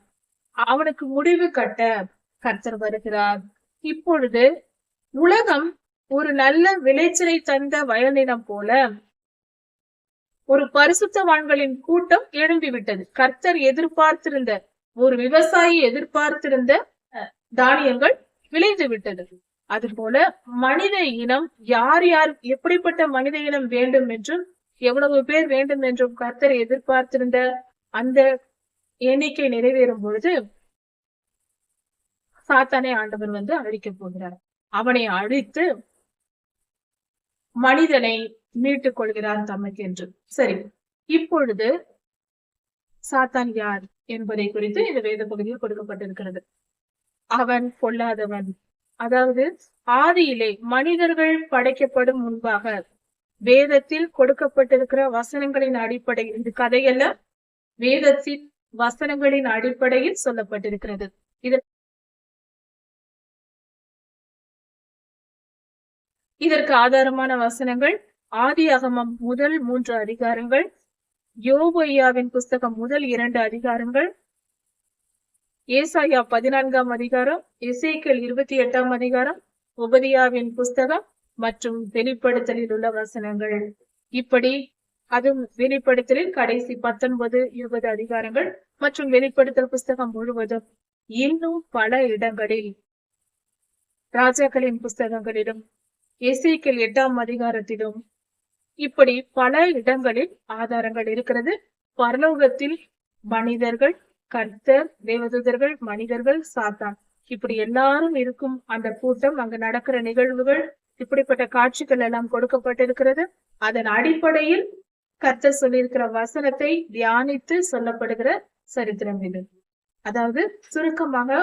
அவனுக்கு முடிவு கட்ட கர்த்தர் வருகிறார். இப்பொழுது உலகம் ஒரு நல்ல விளைச்சலை தந்த வயல்நிலம் போல ஒரு பரிசுத்தவான்களின் கூட்டம் எழும்பிவிட்டது. கர்த்தர் எதிர்பார்த்திருந்த, ஒரு விவசாயி எதிர்பார்த்திருந்த தானியங்கள் விளைந்து விட்டது. அதுபோல மனித இனம், யார் யார் எப்படிப்பட்ட மனித இனம் வேண்டும் என்றும் எவ்வளவு பேர் வேண்டும் என்றும் கர்த்தர் எதிர்பார்த்திருந்த அந்த எண்ணிக்கை நிறைவேறும் பொழுது சாத்தானை ஆண்டவர் வந்து அழிக்க போகிறார். அவனை அழித்து மனிதனை மீட்டுக் கொள்கிறார் தமக்கு என்று. சரி, இப்பொழுது சாத்தான் யார் என்பதை குறித்து இந்த வேத பகுதியில் கொடுக்கப்பட்டிருக்கிறது. அவன் பொல்லாதவன். அதாவது ஆதியிலே மனிதர்கள் படைக்கப்படும் முன்பாக வேதத்தில் கொடுக்கப்பட்டிருக்கிற வசனங்களின் அடிப்படையில், இந்த கதையெல்லாம் வேதத்தின் வசனங்களின் அடிப்படையில் சொல்லப்பட்டிருக்கிறது. இதற்கு ஆதாரமான வசனங்கள் ஆதியாகமம் முதல் 3 அதிகாரங்கள், யோபு ஐயாவின் புஸ்தகம் முதல் 2 அதிகாரங்கள், ஏசாயா 14ஆம் அதிகாரம், எசேக்கியேல் 28ஆம் அதிகாரம், உபதியாவின் புஸ்தகம் மற்றும் வெளிப்படுத்தலில் உள்ள வசனங்கள். இப்படி அதுவும் வெளிப்படுத்தலில் கடைசி 19, 20 அதிகாரங்கள் மற்றும் வெளிப்படுத்தல் புஸ்தகம் முழுவதும், இன்னும் பல இடங்களில் ராஜாக்களின் புஸ்தகங்களிலும் எசேக்கியேல் 8ஆம் அதிகாரத்திலும் இப்படி பல இடங்களில் ஆதாரங்கள் இருக்கிறது. பரலோகத்தில் மனிதர்கள், கர்த்தர், தேவதூதர்கள், மனிதர்கள், சாத்தான், இப்படி எல்லாரும் இருக்கும் அந்த கூட்டம், அங்கு நடக்கிற நிகழ்வுகள், இப்படிப்பட்ட காட்சிகள் எல்லாம் கொடுக்கப்பட்டிருக்கிறது. அதன் அடிப்படையில் கர்த்தர் சொல்லியிருக்கிற வசனத்தை தியானித்து சொல்லப்படுகிற சரித்திரம் இது. அதாவது சுருக்கமாக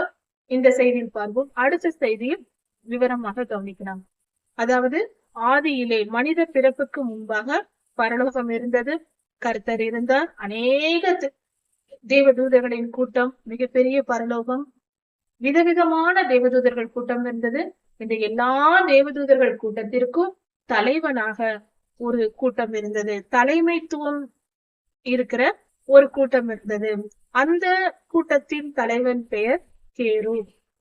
இந்த செய்தியில் பார்ப்போம். அடுத்த செய்தியில் விவரமாக கவனிக்கலாம். அதாவது ஆதியிலே மனித பிறப்புக்கு முன்பாக பரலோகம் இருந்தது, கர்த்தர் இருந்தார், அநேக தேவதூதர்களின் கூட்டம், மிகப்பெரிய பரலோகம், விதவிதமான தேவதூதர்கள் கூட்டம் இருந்தது. இந்த எல்லா தேவதூதர்கள் கூட்டத்திற்கும் தலைவனாக ஒரு கூட்டம் இருந்தது, தலைமைத்துவம் இருக்கிற ஒரு கூட்டம் இருந்தது. அந்த கூட்டத்தின் தலைவன் பெயர் கேரு.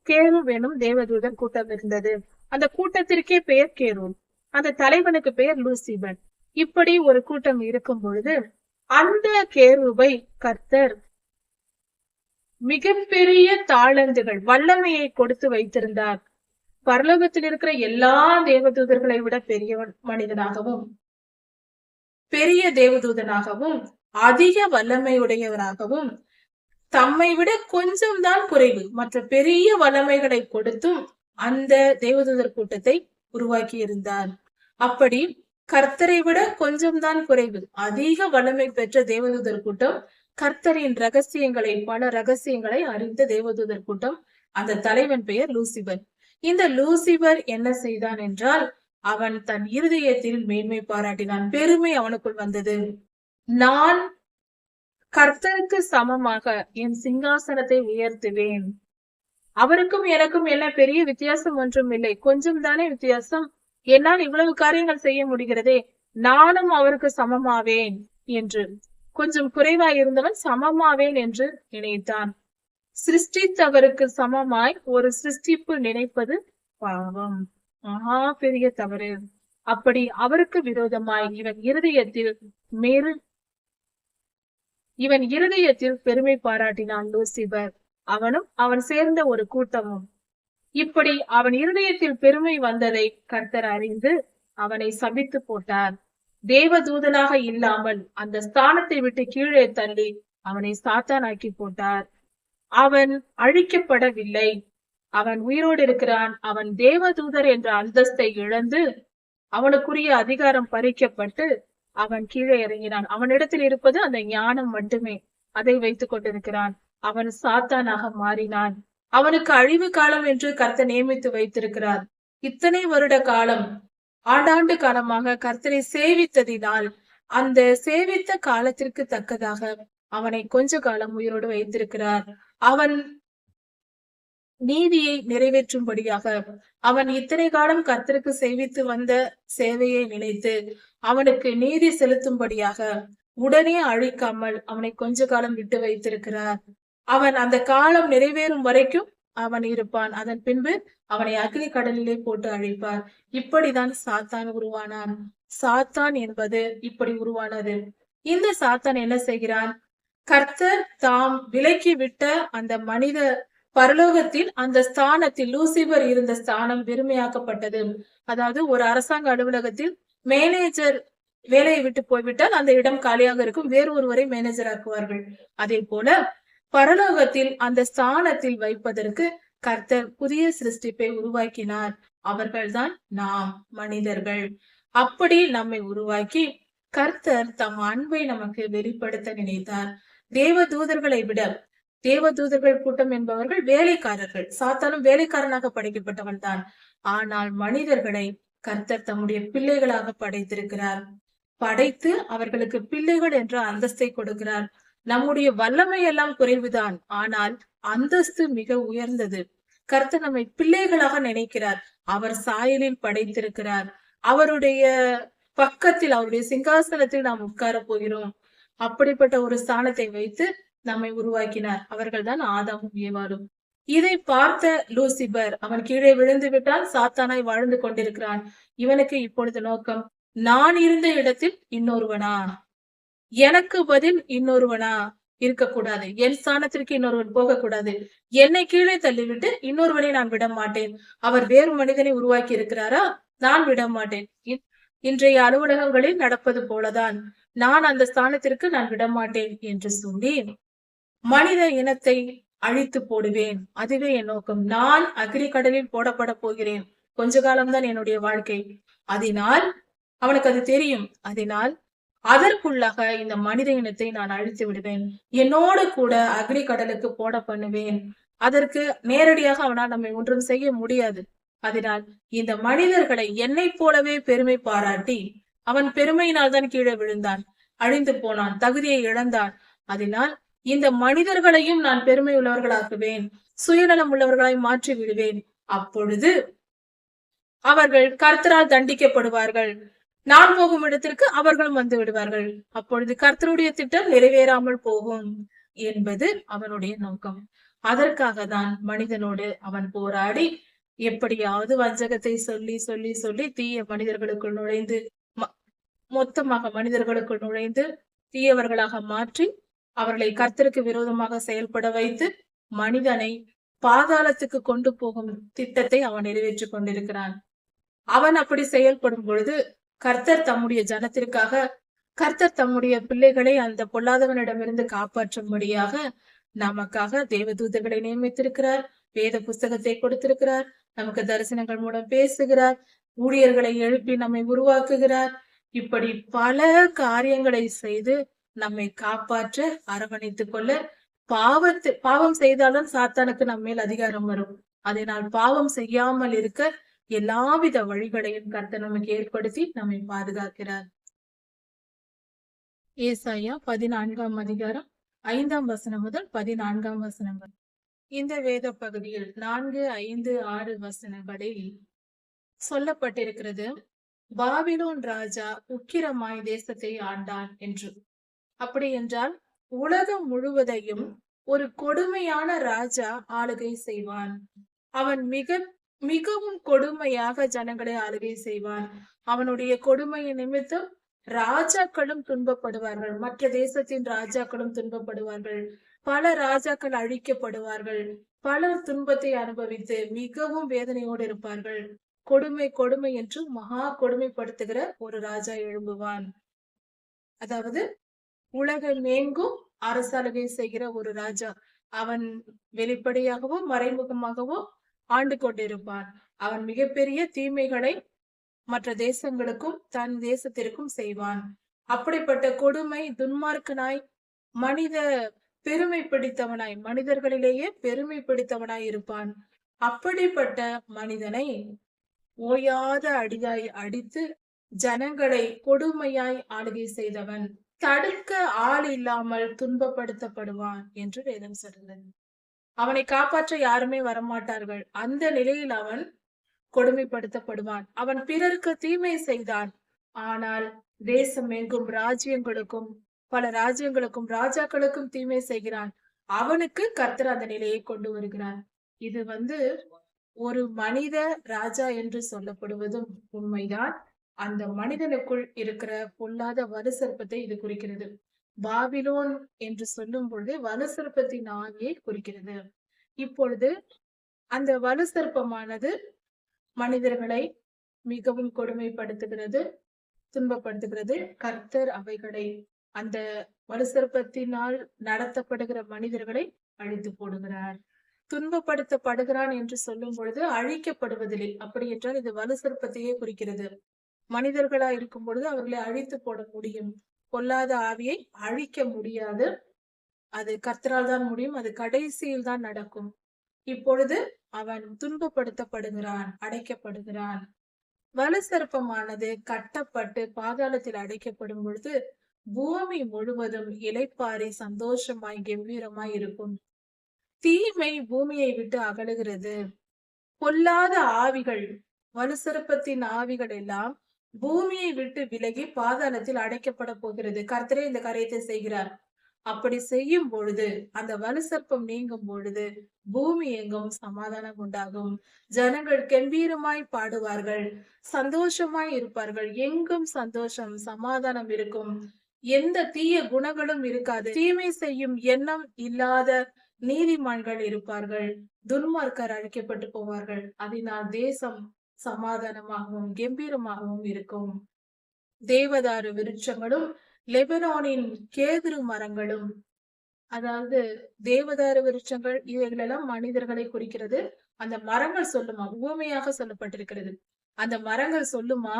கேரு எனும் தேவதூதர் கூட்டம் இருந்தது. அந்த கூட்டத்திற்கே பெயர் கேரு, அந்த தலைவனுக்கு பெயர் லூசிபன். இப்படி ஒரு கூட்டம் இருக்கும் பொழுது அந்த கேருபை கர்த்தர் மிகப்பெரிய தாளந்துகள், வல்லமையை கொடுத்து வைத்திருந்தார். பரலோகத்தில் இருக்கிற எல்லா தேவதூதர்களை விட பெரிய மனிதனாகவும், பெரிய தேவதூதனாகவும், அதிக வல்லமையுடையவராகவும், தம்மை விட கொஞ்சம் தான் குறைவு மற்ற பெரிய வல்லமைகளை கொடுத்தும் அந்த தேவதூதர் கூட்டத்தை உருவாக்கி இருந்தார். அப்படி கர்த்தரை விட கொஞ்சம் தான் குறைவு, அதிக வல்லமை பெற்ற தேவதூதர் கூட்டம், கர்த்தரின் ரகசியங்களை, பல ரகசியங்களை அறிந்த தேவதூதர் கூட்டம். அந்த தலைவன் பெயர் லூசிபர். இந்த லூசிபர் என்ன செய்தான் என்றால், அவன் தன் இருதயத்தில் மேன்மை பாராட்டினான். பெருமை அவனுக்குள் வந்தது. நான் கர்த்தருக்கு சமமாக என் சிங்காசனத்தை உயர்த்துவேன், அவருக்கும் எனக்கும் என்ன பெரிய வித்தியாசம் ஒன்றும் இல்லை, கொஞ்சம் தானே வித்தியாசம், என்னால் இவ்வளவு காரியங்கள் செய்ய முடிகிறதே, நானும் அவருக்கு சமமாவேன் என்று, கொஞ்சம் குறைவாய் இருந்தவன் சமமாவேன் என்று நினைத்தான். சிருஷ்டித்தவருக்கு சமமாய் ஒரு சிருஷ்டிப்பு நினைப்பது பாவம், மகா பெரிய தவறு. அப்படி அவருக்கு விரோதமாய் இவன் இருதயத்தில் பெருமை பாராட்டினான் லூசிபர், அவனும் அவன் சேர்ந்த ஒரு கூட்டமும். இப்படி அவன் இருதயத்தில் பெருமை வந்ததை கர்த்தர் அறிந்து அவனை சபித்து போட்டார். தேவதூதனாக இல்லாமல் அந்த ஸ்தானத்தை விட்டு கீழே தள்ளி அவனை சாத்தானாக்கி போட்டார். அவன் அழிக்கப்படவில்லை, அவன் உயிரோடு இருக்கிறான். அவன் தேவதூதர் என்ற அந்தஸ்தை இழந்து அவனுக்குரிய அதிகாரம் பறிக்கப்பட்டு அவன் கீழே இறங்கினான். அவனிடத்தில் இருப்பது அந்த ஞானம் மட்டுமே, அதை வைத்துக் கொண்டிருக்கிறான். அவன் சாத்தானாக மாறினான். அவனுக்கு அழிவு காலம் என்று கர்த்தர் நியமித்து வைத்திருக்கிறார். இத்தனை வருட காலம் ஆண்டாண்டு காலமாக கர்த்தரை சேவித்ததினால் அந்த சேவித்த காலத்திற்கு தக்கதாக அவனை கொஞ்ச காலம் உயிரோடு வைத்திருக்கிறார். அவன் நீதியை நிறைவேற்றும்படியாக அவன் இத்தனை காலம் கர்த்தருக்கு சேவித்து வந்த சேவையை நினைத்து அவனுக்கு நீதி செலுத்தும்படியாக உடனே அழிக்காமல் அவனை கொஞ்ச காலம் விட்டு வைத்திருக்கிறார். அவன் அந்த காலம் நிறைவேறும் வரைக்கும் அவன் இருப்பான். அதன் பின்பு அவனை அக்னி கடலிலே போட்டு அழிப்பார். இப்படிதான் சாத்தான் உருவானான். சாத்தான் என்பது இப்படி உருவானது. இந்த சாத்தான் என்ன செய்கிறான்? கர்த்தர் தாம் விலக்கி விட்ட அந்த மனித பரலோகத்தில் அந்த ஸ்தானத்தில் லூசிபர் இருந்த ஸ்தானம் வெறுமையாக்கப்பட்டது. அதாவது ஒரு அரசாங்க அலுவலகத்தில் மேனேஜர் வேலையை விட்டு போய்விட்டால் அந்த இடம் காலியாக இருக்கும், வேறு ஒருவரை மேனேஜர் ஆக்குவார்கள். அதே போல பரலோகத்தில் அந்த ஸ்தானத்தில் வைப்பதற்கு கர்த்தர் புதிய சிருஷ்டிப்பை உருவாக்கினார். அவர்கள்தான் நாம் மனிதர்கள். அப்படி நம்மை உருவாக்கி கர்த்தர் தம் அன்பை நமக்கு வெளிப்படுத்த நினைத்தார். தேவ தூதர்களை விட தேவதூதர்கள் கூட்டம் என்பவர்கள் வேலைக்காரர்கள். சாத்தானும் வேலைக்காரனாக படைக்கப்பட்டவன் தான். ஆனால் மனிதர்களை கர்த்தர் தம்முடைய பிள்ளைகளாக படைத்திருக்கிறார். படைத்து அவர்களுக்கு பிள்ளைகள் என்ற அந்தஸ்தை கொடுக்கிறார். நம்முடைய வல்லமை எல்லாம் குறைவுதான், ஆனால் அந்தஸ்து மிக உயர்ந்தது. கர்த்தர் நம்மை பிள்ளைகளாக நினைக்கிறார். அவர் சாயலில் படைத்திருக்கிறார். அவருடைய பக்கத்தில் அவருடைய சிங்காசனத்தில் நாம் உட்கார போகிறோம். அப்படிப்பட்ட ஒரு ஸ்தானத்தை வைத்து நம்மை உருவாக்கினார். அவர்கள்தான் ஆதாமும் ஏவாளும். இதை பார்த்த லூசிபர் அவன் கீழே விழுந்து விட்டால் சாத்தானாய் வாழ்ந்து கொண்டிருக்கிறான். இவனுக்கு இப்பொழுது நோக்கம், நான் இருந்த இடத்தில் இன்னொருவனா, எனக்கு பதில் இன்னொருவனா இருக்கக்கூடாது, என் ஸ்தானத்திற்கு இன்னொருவன் போகக்கூடாது, என்னை கீழே தள்ளிவிட்டு இன்னொருவனை நான் விட மாட்டேன். அவர் வேறு மனிதனை உருவாக்கி இருக்கிறாரா, நான் விட மாட்டேன். இன்றைய அலுவலகங்களில் நடப்பது போலதான், நான் அந்த ஸ்தானத்திற்கு நான் விடமாட்டேன் என்று சொல்லி மனித இனத்தை அழித்து போடுவேன். அதுவே என் நோக்கம். நான் அக்னி கடலில் போடப்பட போகிறேன். கொஞ்ச காலம்தான் என்னுடைய வாழ்க்கை. அதனால் அவனுக்கு அது தெரியும். அதனால் அதற்குள்ளாக இந்த மனித இனத்தை நான் அழித்து விடுவேன். என்னோடு கூட அக்னி கடலுக்கு போட பண்ணுவேன். அதற்கு நேரடியாக அவனால் நம்மை ஒன்றும் செய்ய முடியாது. அதனால் இந்த மனிதர்களை என்னை போலவே பெருமை பாராட்டி, அவன் பெருமையினால் தான் கீழே விழுந்தான், அழிந்து போனான், தகுதியை இழந்தான். அதனால் இந்த மனிதர்களையும் நான் பெருமை உள்ளவர்களாக்குவேன், சுயநலம் உள்ளவர்களாய் மாற்றி விடுவேன். அப்பொழுது அவர்கள் கர்த்தரால் தண்டிக்கப்படுவார்கள். நான் போகும் இடத்திற்கு அவர்களும் வந்து விடுவார்கள். அப்பொழுது கர்த்தருடைய திட்டம் நிறைவேறாமல் போகும் என்பது அவனுடைய நோக்கம். அதற்காக தான் மனிதனோடு அவன் போராடி எப்படியாவது வஞ்சகத்தை சொல்லி சொல்லி சொல்லி தீய மனிதர்களுக்குள் நுழைந்து, மொத்தமாக மனிதர்களுக்குள் நுழைந்து தீயவர்களாக மாற்றி அவர்களை கர்த்தருக்கு விரோதமாக செயல்பட வைத்து மனிதனை பாதாளத்துக்கு கொண்டு போகும் திட்டத்தை அவன் நிறைவேற்றிக் கொண்டிருக்கிறான். அவன் அப்படி செயல்படும் பொழுது கர்த்தர் தம்முடைய ஜனத்திற்காக, கர்த்தர் தம்முடைய பிள்ளைகளை அந்த பொல்லாதவனிடமிருந்து காப்பாற்றும்படியாக நமக்காக தேவதூதர்களை நியமித்திருக்கிறார். வேத புஸ்தகத்தை கொடுத்திருக்கிறார். நமக்கு தரிசனங்கள் மூலம் பேசுகிறார். ஊழியர்களை எழுப்பி நம்மை உருவாக்குகிறார். இப்படி பல காரியங்களை செய்து நம்மை காப்பாற்ற, அரவணைத்துக் கொள்ள, பாவம் செய்தாலும் சாத்தானுக்கு நம்ம மேல் அதிகாரம் வரும். அதனால் பாவம் செய்யாமல் இருக்க எல்லாவித வழிகளையும் கர்த்தர் நமக்கு ஏற்படுத்தி நம்மை பாதுகாக்கிறார். ஏசாயா 14ஆம் அதிகாரம் 5ஆம் வசனம் முதல் 14ஆம் வசனம் வரை. இந்த வேத பகுதியில் 4, 5, 6 வசனங்களில் சொல்லப்பட்டிருக்கிறது, பாபிலோன் ராஜா உக்கிரமாய் தேசத்தை ஆண்டான் என்று. அப்படி என்றால் உலகம் முழுவதையும் ஒரு கொடுமையான ராஜா ஆளுகை செய்வான். அவன் மிகவும் கொடுமையாக ஜனங்களை ஆளுகை செய்வான். அவனுடைய கொடுமையின் நிமித்தம் ராஜாக்களும் துன்பப்படுவார்கள். மற்ற தேசத்தின் ராஜாக்களும் துன்பப்படுவார்கள். பல ராஜாக்கள் அழிக்கப்படுவார்கள். பலர் துன்பத்தை அனுபவித்து மிகவும் வேதனையோடு இருப்பார்கள். கொடுமை கொடுமை என்று மகா கொடுமைப்படுத்துகிற ஒரு ராஜா எழும்புவான். அதாவது உலகமெங்கும் அரசாளுகை செய்கிற ஒரு ராஜா. அவன் வெளிப்படையாகவோ மறைமுகமாகவோ ஆண்டு கொண்டிருப்பான். அவன் மிகப்பெரிய தீமைகளை மற்ற தேசங்களுக்கும் தன் தேசத்திற்கும் செய்வான். அப்படிப்பட்ட கொடுமை துன்மார்க்கனாய் மனித பெருமை பிடித்தவனாய், மனிதர்களிலேயே பெருமை பிடித்தவனாய் இருப்பான். அப்படிப்பட்ட மனிதனை ஓயாத அடியாய் அடித்து ஜனங்களை கொடுமையாய் ஆளுகை செய்தவன் தடுக்க ஆள் இல்லாமல் துன்பப்படுத்தப்படுவான் என்று வேதம் சொல்கிறது. அவனை காப்பாற்ற யாருமே வரமாட்டார்கள். அந்த நிலையில் அவன் கொடுமைப்படுத்தப்படுவான். அவன் பிறருக்கு தீமை செய்தான். ஆனால் தேசம் எங்கும் ராஜ்யங்களுக்கும் பல ராஜ்யங்களுக்கும் ராஜாக்களுக்கும் தீமை செய்கிறான். அவனுக்கு கர்த்தர் அந்த நிலையை கொண்டு வருகிறார். இது ஒரு மனித ராஜா என்று சொல்லப்படுவதும் உண்மைதான். அந்த மனிதனுக்குள் இருக்கிற பொல்லாத வலுசற்பத்தை இது குறிக்கிறது. பாபிலோன் என்று சொல்லும் பொழுது வலுசற்பத்தின் ஆவியை குறிக்கிறது. இப்பொழுது அந்த வலுசற்பமானது மனிதர்களை மிகவும் கொடுமைப்படுத்துகிறது, துன்பப்படுத்துகிறது. கர்த்தர் அவைகளை அந்த வலுசற்பத்தினால் நடத்தப்படுகிற மனிதர்களை அழித்து போடுகிறார். துன்பப்படுத்தப்படுகிறான் என்று சொல்லும் பொழுது அழிக்கப்படுவதில்லை. அப்படி என்றால் இது வலுசற்பத்தையே குறிக்கிறது. மனிதர்களா இருக்கும் பொழுது அவர்களை அழித்து போட முடியும். பொல்லாத ஆவியை அழிக்க முடியாது. அது கர்த்தரால் தான் முடியும். அது கடைசியில் தான் நடக்கும். இப்பொழுது அவன் துன்பப்படுத்தப்படுகிறான், அடைக்கப்படுகிறான். வலுசற்பமானது கட்டப்பட்டு பாதாளத்தில் அடைக்கப்படும் பொழுது பூமி முழுவதும் இளைப்பாரி சந்தோஷமாய் கம்பீரமாய் இருக்கும். தீமை பூமியை விட்டு அகலுகிறது. பொல்லாத ஆவிகள், வலுசற்பத்தின் ஆவிகள் எல்லாம் பூமியை விட்டு விலகி பாதாளத்தில் அடைக்கப்பட போகிறது. கர்த்தரே இந்த காரியத்தை செய்கிறார். அப்படி செய்யும் பொழுது அந்த வலுசற்பம் நீங்கும் பொழுது பூமி எங்கும் சமாதானம் உண்டாகும். ஜனங்கள் கம்பீரமாய் பாடுவார்கள், சந்தோஷமாய் இருப்பார்கள். எங்கும் சந்தோஷம், சமாதானம் இருக்கும். எந்த தீய குணங்களும் இருக்காது. தீமை செய்யும் எண்ணம் இல்லாத நீதிமான்கள் இருப்பார்கள். துன்மார்க்கர் அழைக்கப்பட்டு போவார்கள். அதனால் தேசம் சமாதானமாகவும் கம்பீரமாகவும் இருக்கும். தேவதாரு விருட்சங்களும் லெபனானின் கேதுரு மரங்களும், அதாவது தேவதாரு விருட்சங்கள் இவைகளெல்லாம் மனிதர்களை குறிக்கிறது. அந்த மரங்கள் சொல்லுமா, உவமையாக சொல்லப்பட்டிருக்கிறது. அந்த மரங்கள் சொல்லுமா,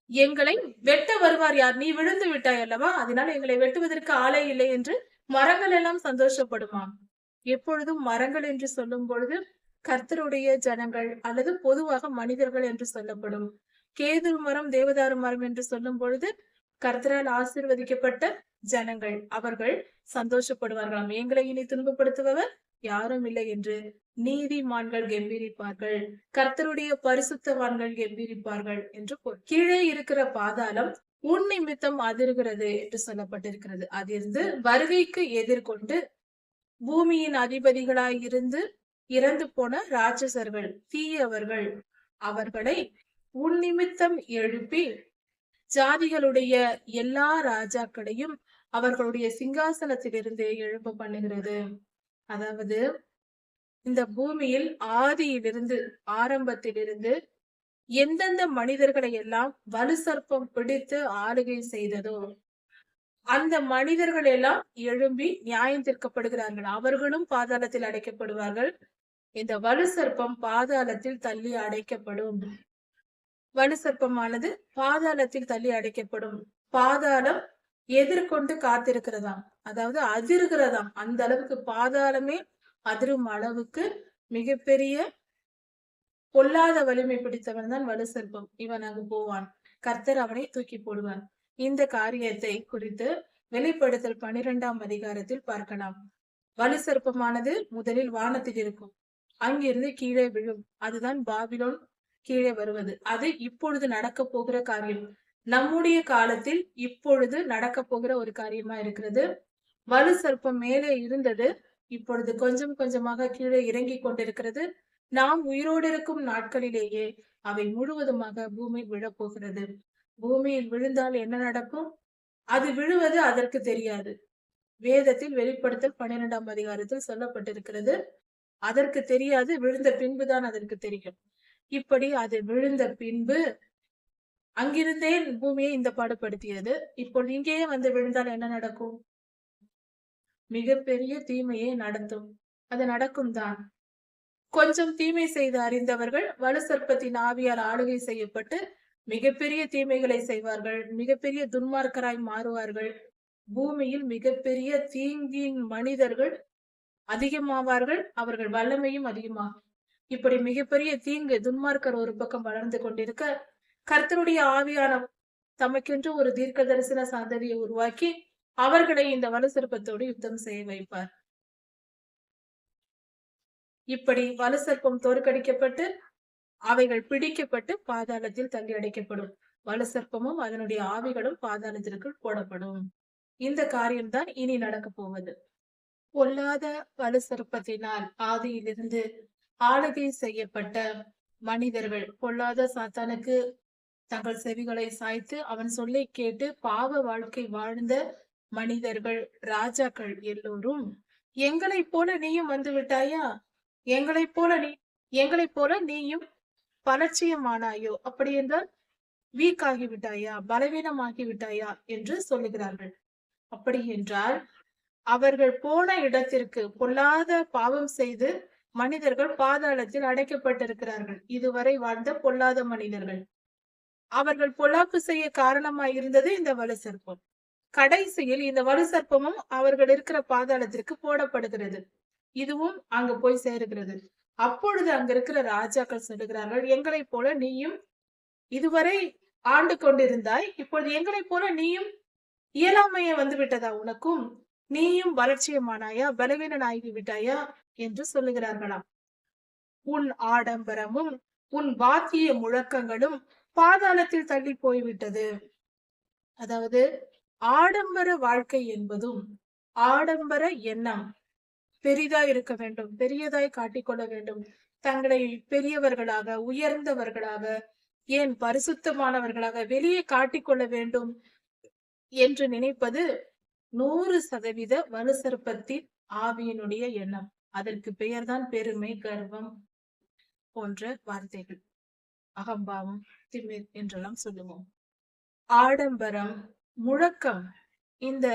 எங்களை வெட்ட வருவார் யார்? நீ விழுந்து விட்டாய் அல்லவா, அதனால் எங்களை வெட்டுவதற்கு ஆளே இல்லை என்று மரங்கள் எல்லாம் சந்தோஷப்படுமா. எப்பொழுதும் மரங்கள் என்று சொல்லும் பொழுது கர்த்தருடைய ஜனங்கள் அல்லது பொதுவாக மனிதர்கள் என்று சொல்லப்படும். கேதுரு மரம், தேவதாரு மரம் என்று சொல்லும் பொழுது கர்த்தரால் ஆசீர்வதிக்கப்பட்ட ஜனங்கள், அவர்கள் சந்தோஷப்படுவார்களாம். எங்களை இனி துன்பப்படுத்துபவர் யாரும் இல்லை என்று நீதிமான்கள் கம்பீரிப்பார்கள், கர்த்தருடைய பரிசுத்தவான்கள் கம்பீரிப்பார்கள் என்று கீழே இருக்கிற பாதாளம் உன் நிமித்தம் அதிர்கிறது என்று சொல்லப்பட்டிருக்கிறது. அதிர்ந்து வருகைக்கு எதிர்கொண்டு பூமியின் அதிபதிகளாய் இருந்து இறந்து போன ராட்சசர்கள், தீயவர்கள், அவர்களை உன் நிமித்தம் எழுப்பி ஜாதிகளுடைய எல்லா ராஜாக்களையும் அவர்களுடைய சிங்காசனத்திலிருந்து எழுப்ப பண்ணுகிறது. அதாவது இந்த பூமியில் ஆதியிலிருந்து, ஆரம்பத்திலிருந்து எந்தெந்த மனிதர்களை எல்லாம் வலுசற்பம் பிடித்து ஆளுகை செய்ததோ அந்த மனிதர்கள் எல்லாம் எழும்பி நியாயம் தீர்க்கப்படுகிறார்கள். அவர்களும் பாதாளத்தில் அடைக்கப்படுவார்கள். இந்த வலுசற்பம் பாதாளத்தில் தள்ளி அடைக்கப்படும். வலுசற்பமானது பாதாளத்தில் தள்ளி அடைக்கப்படும். பாதாளம் எதிர்கொண்டு காத்திருக்கிறதாம், அதாவது அதிர்கிறதாம். அந்த அளவுக்கு பாதாளமே அதிரும் அளவுக்கு மிகப்பெரிய பொல்லாத வலிமை பிடித்தவன் தான் வலுசற்பம். இவன் அங்கு போவான், கர்த்தர் அவனை தூக்கி போடுவான். இந்த காரியத்தை குறித்து வெளிப்படுத்தல் 12ஆம் அதிகாரத்தில் பார்க்கலாம். வலுசற்பமானது முதலில் வானத்தில் இருக்கும், அங்கிருந்து கீழே விழும். அதுதான் பாபிலோன் கீழே வருவது. அது இப்பொழுது நடக்க போகிற காரியம். நம்முடைய காலத்தில் இப்பொழுது நடக்க போகிற ஒரு காரியமா இருக்கிறது. வலுசற்பம் மேலே இருந்தது, இப்பொழுது கொஞ்சம் கொஞ்சமாக கீழே இறங்கி கொண்டிருக்கிறது. நாம் உயிரோடு இருக்கும் நாட்களிலேயே அவை முழுவதுமாக பூமியில் விழப்போகிறது. பூமியில் விழுந்தால் என்ன நடக்கும்? அது விழுவது அதற்கு தெரியாது. வேதத்தில் வெளிப்படுத்தல் 12ஆம் அதிகாரத்தில் சொல்லப்பட்டிருக்கிறது. அதற்கு தெரியாது, விழுந்த பின்புதான் அதற்கு தெரியும். இப்படி அது விழுந்த பின்பு அங்கிருந்தே பூமியை இந்த பாடுபடுத்தியது. இப்பொழுது இங்கேயே வந்து விழுந்தால் என்ன நடக்கும்? மிகப்பெரிய தீமையை நடத்தும். அது நடக்கும் தான். கொஞ்சம் தீமை செய்து அறிந்தவர்கள் வலுசற்பத்தின் ஆவியால் ஆளுகை செய்யப்பட்டு மிகப்பெரிய தீமைகளை செய்வார்கள், மிகப்பெரிய துன்மார்க்கராய் மாறுவார்கள். பூமியில் மிகப்பெரிய தீங்கின் மனிதர்கள் அதிகமாவார்கள், அவர்கள் வல்லமையும் அதிகமாகும். இப்படி மிகப்பெரிய தீங்கு துன்மார்க்கர் ஒரு பக்கம் வளர்ந்து கொண்டிருக்க, கர்த்தருடைய ஆவியானவர் தமக்கென்று ஒரு தீர்க்க தரிசன சந்ததியை உருவாக்கி அவர்களை இந்த வலுசர்ப்பத்தோடு யுத்தம் செய்ய வைப்பார். இப்படி வலுசர்ப்பம் தோற்கடிக்கப்பட்டு அவைகள் பிடிக்கப்பட்டு பாதாளத்தில் தள்ளி அடைக்கப்படும். வலுசர்ப்பமும் அதனுடைய ஆவிகளும் பாதாளத்திற்குள் போடப்படும். இந்த காரியம்தான் இனி நடக்க போவது. பொல்லாத வலுசர்ப்பத்தினால் ஆதியிலிருந்து ஆளுகை செய்யப்பட்ட மனிதர்கள், பொல்லாத சாத்தானுக்கு தங்கள் செவிகளை சாய்த்து அவன் சொல்லை கேட்டு பாவ வாழ்க்கை வாழ்ந்த மனிதர்கள், ராஜாக்கள் எல்லோரும் எங்களைப் போல நீயும் வந்து விட்டாயா, எங்களைப் போல நீயும் பலட்சியமானாயோ, அப்படி என்றால் வீக் ஆகிவிட்டாயா, பலவீனமாகி விட்டாயா என்று சொல்லுகிறார்கள். அப்படி என்றால் அவர்கள் போன இடத்திற்கு பொல்லாத பாவம் செய்து மனிதர்கள் பாதாளத்தில் அடைக்கப்பட்டிருக்கிறார்கள். இதுவரை வாழ்ந்த பொல்லாத மனிதர்கள், அவர்கள் பொல்லாப்பு செய்ய காரணமாய் இருந்தது இந்த வலுசர்ப்பம். கடைசியில் இந்த வலுசர்ப்பமும் அவர்கள் இருக்கிற பாதாளத்திற்கு போடப்படுகிறது. இதுவும் அங்கு போய் சேருகிறது. அப்பொழுது அங்க இருக்கிற ராஜாக்கள் சொல்லுகிறார்கள், எங்களைப் போல நீயும் இதுவரை ஆண்டு கொண்டிருந்தாய், இப்பொழுது எங்களைப் போல நீயும் இயலாமைய வந்து விட்டதா உனக்கும், நீயும் பலட்சியமானாயா, பலவீனனாகி விட்டாயா என்று சொல்லுகிறார்களாம். உன் ஆடம்பரமும் உன் வாத்திய முழக்கங்களும் பாதாளத்தில் தள்ளி போய்விட்டது. அதாவது ஆடம்பர வாழ்க்கை என்பதும் ஆடம்பர எண்ணம், பெரிதாய் இருக்க வேண்டும், பெரியதாய் காட்டிக்கொள்ள வேண்டும், தங்களை பெரியவர்களாக, உயர்ந்தவர்களாக, ஏன் பரிசுத்தமானவர்களாக வெளியே காட்டிக்கொள்ள வேண்டும் என்று நினைப்பது 100% வலுசர்ப்பத்தின் ஆவியினுடைய எண்ணம். அதற்கு பெயர்தான் பெருமை, கர்வம் போன்ற வார்த்தைகள். அகம்பாவம், திமிர் என்றெல்லாம் சொல்லுவோம். ஆடம்பரம், முழக்கம், இந்த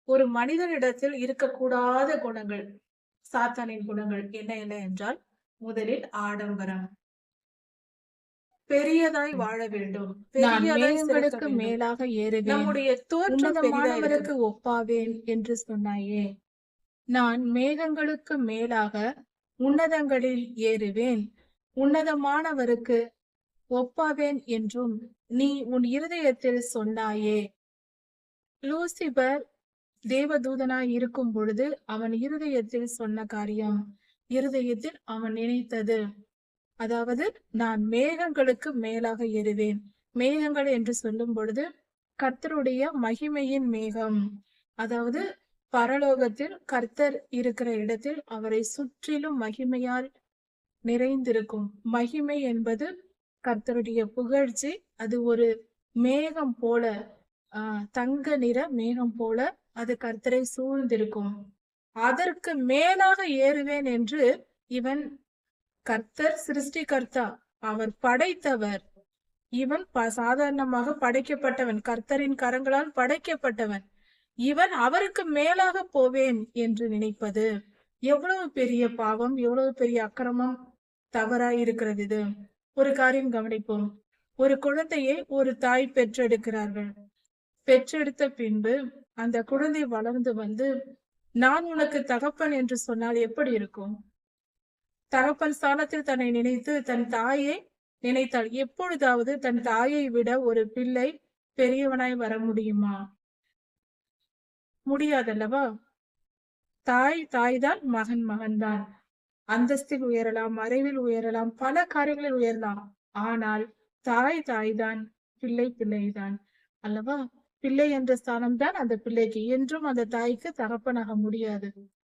ஒரு மனிதனிடத்தில் இருக்கக்கூடாத குணங்கள், சாத்தானின் குணங்கள் என்ன என்ன என்றால், முதலில் ஆடம்பரம், பெரியதாய் வாழ வேண்டும், மேகங்களுக்கு மேலாக ஏறுவேன், நம்முடைய தோற்றமானவருக்கு ஒப்பாவேன் என்று சொன்னாயே. நான் மேகங்களுக்கு மேலாக உன்னதங்களில் ஏறுவேன், உன்னதமானவருக்கு ஒப்பாவேன் என்றும் நீ உன் இருதயத்தில் சொன்னாயே. லூசிபர் தேவதூதனாய் இருக்கும் பொழுது அவன் இருதயத்தில் சொன்ன காரியம், இருதயத்தில் அவன் நினைத்தது, அதாவது நான் மேகங்களுக்கு மேலாக ஏறுவேன். மேகங்கள் என்று சொல்லும் பொழுது கர்த்தருடைய மகிமையின் மேகம், அதாவது பரலோகத்தில் கர்த்தர் இருக்கிற இடத்தில் அவரை சுற்றிலும் மகிமையால் நிறைந்திருக்கும். மகிமை என்பது கர்த்தருடைய புகழ்ச்சி. அது ஒரு மேகம் போல, தங்க நிற மேகம் போல அது கர்த்தரை சூழ்ந்திருக்கும். அதற்கு மேலாக ஏறுவேன் என்று இவன், கர்த்தர் சிருஷ்டிகர்த்தா, அவர் படைத்தவர், இவன் சாதாரணமாக படைக்கப்பட்டவன், கர்த்தரின் கரங்களால் படைக்கப்பட்டவன், இவன் அவருக்கு மேலாக போவேன் என்று நினைப்பது எவ்வளவு பெரிய பாவம், எவ்வளவு பெரிய அக்கிரமம், தவறாய் இருக்கிறது இது. ஒரு காரியம் கவனிப்போம். ஒரு குழந்தையை ஒரு தாய் பெற்றெடுக்கிறார்கள். பெற்றெடுத்த பின்பு அந்த குழந்தை வளர்ந்து வந்து நான் உனக்கு தகப்பன் என்று சொன்னால் எப்படி இருக்கும்? தகப்பன் ஸ்தானத்தில் தன்னை நினைத்து தன் தாயை நினைத்தால் எப்பொழுதாவது தன் தாயை விட ஒரு பிள்ளை பெரியவனாய் வர முடியுமா? முடியாதல்லவா? தாய்தான், மகன் மகன்தான். அந்தஸ்தில் உயரலாம், மறைவில் உயரலாம், பல காரியங்களில் உயரலாம். ஆனால் தாய்தான், பிள்ளை பிள்ளைதான் அல்லவா? பிள்ளை என்ற ஸ்தானம் தான் அந்த பிள்ளைக்கு. என்றும் அந்த தாய்க்கு தகப்பனாக முடியாது.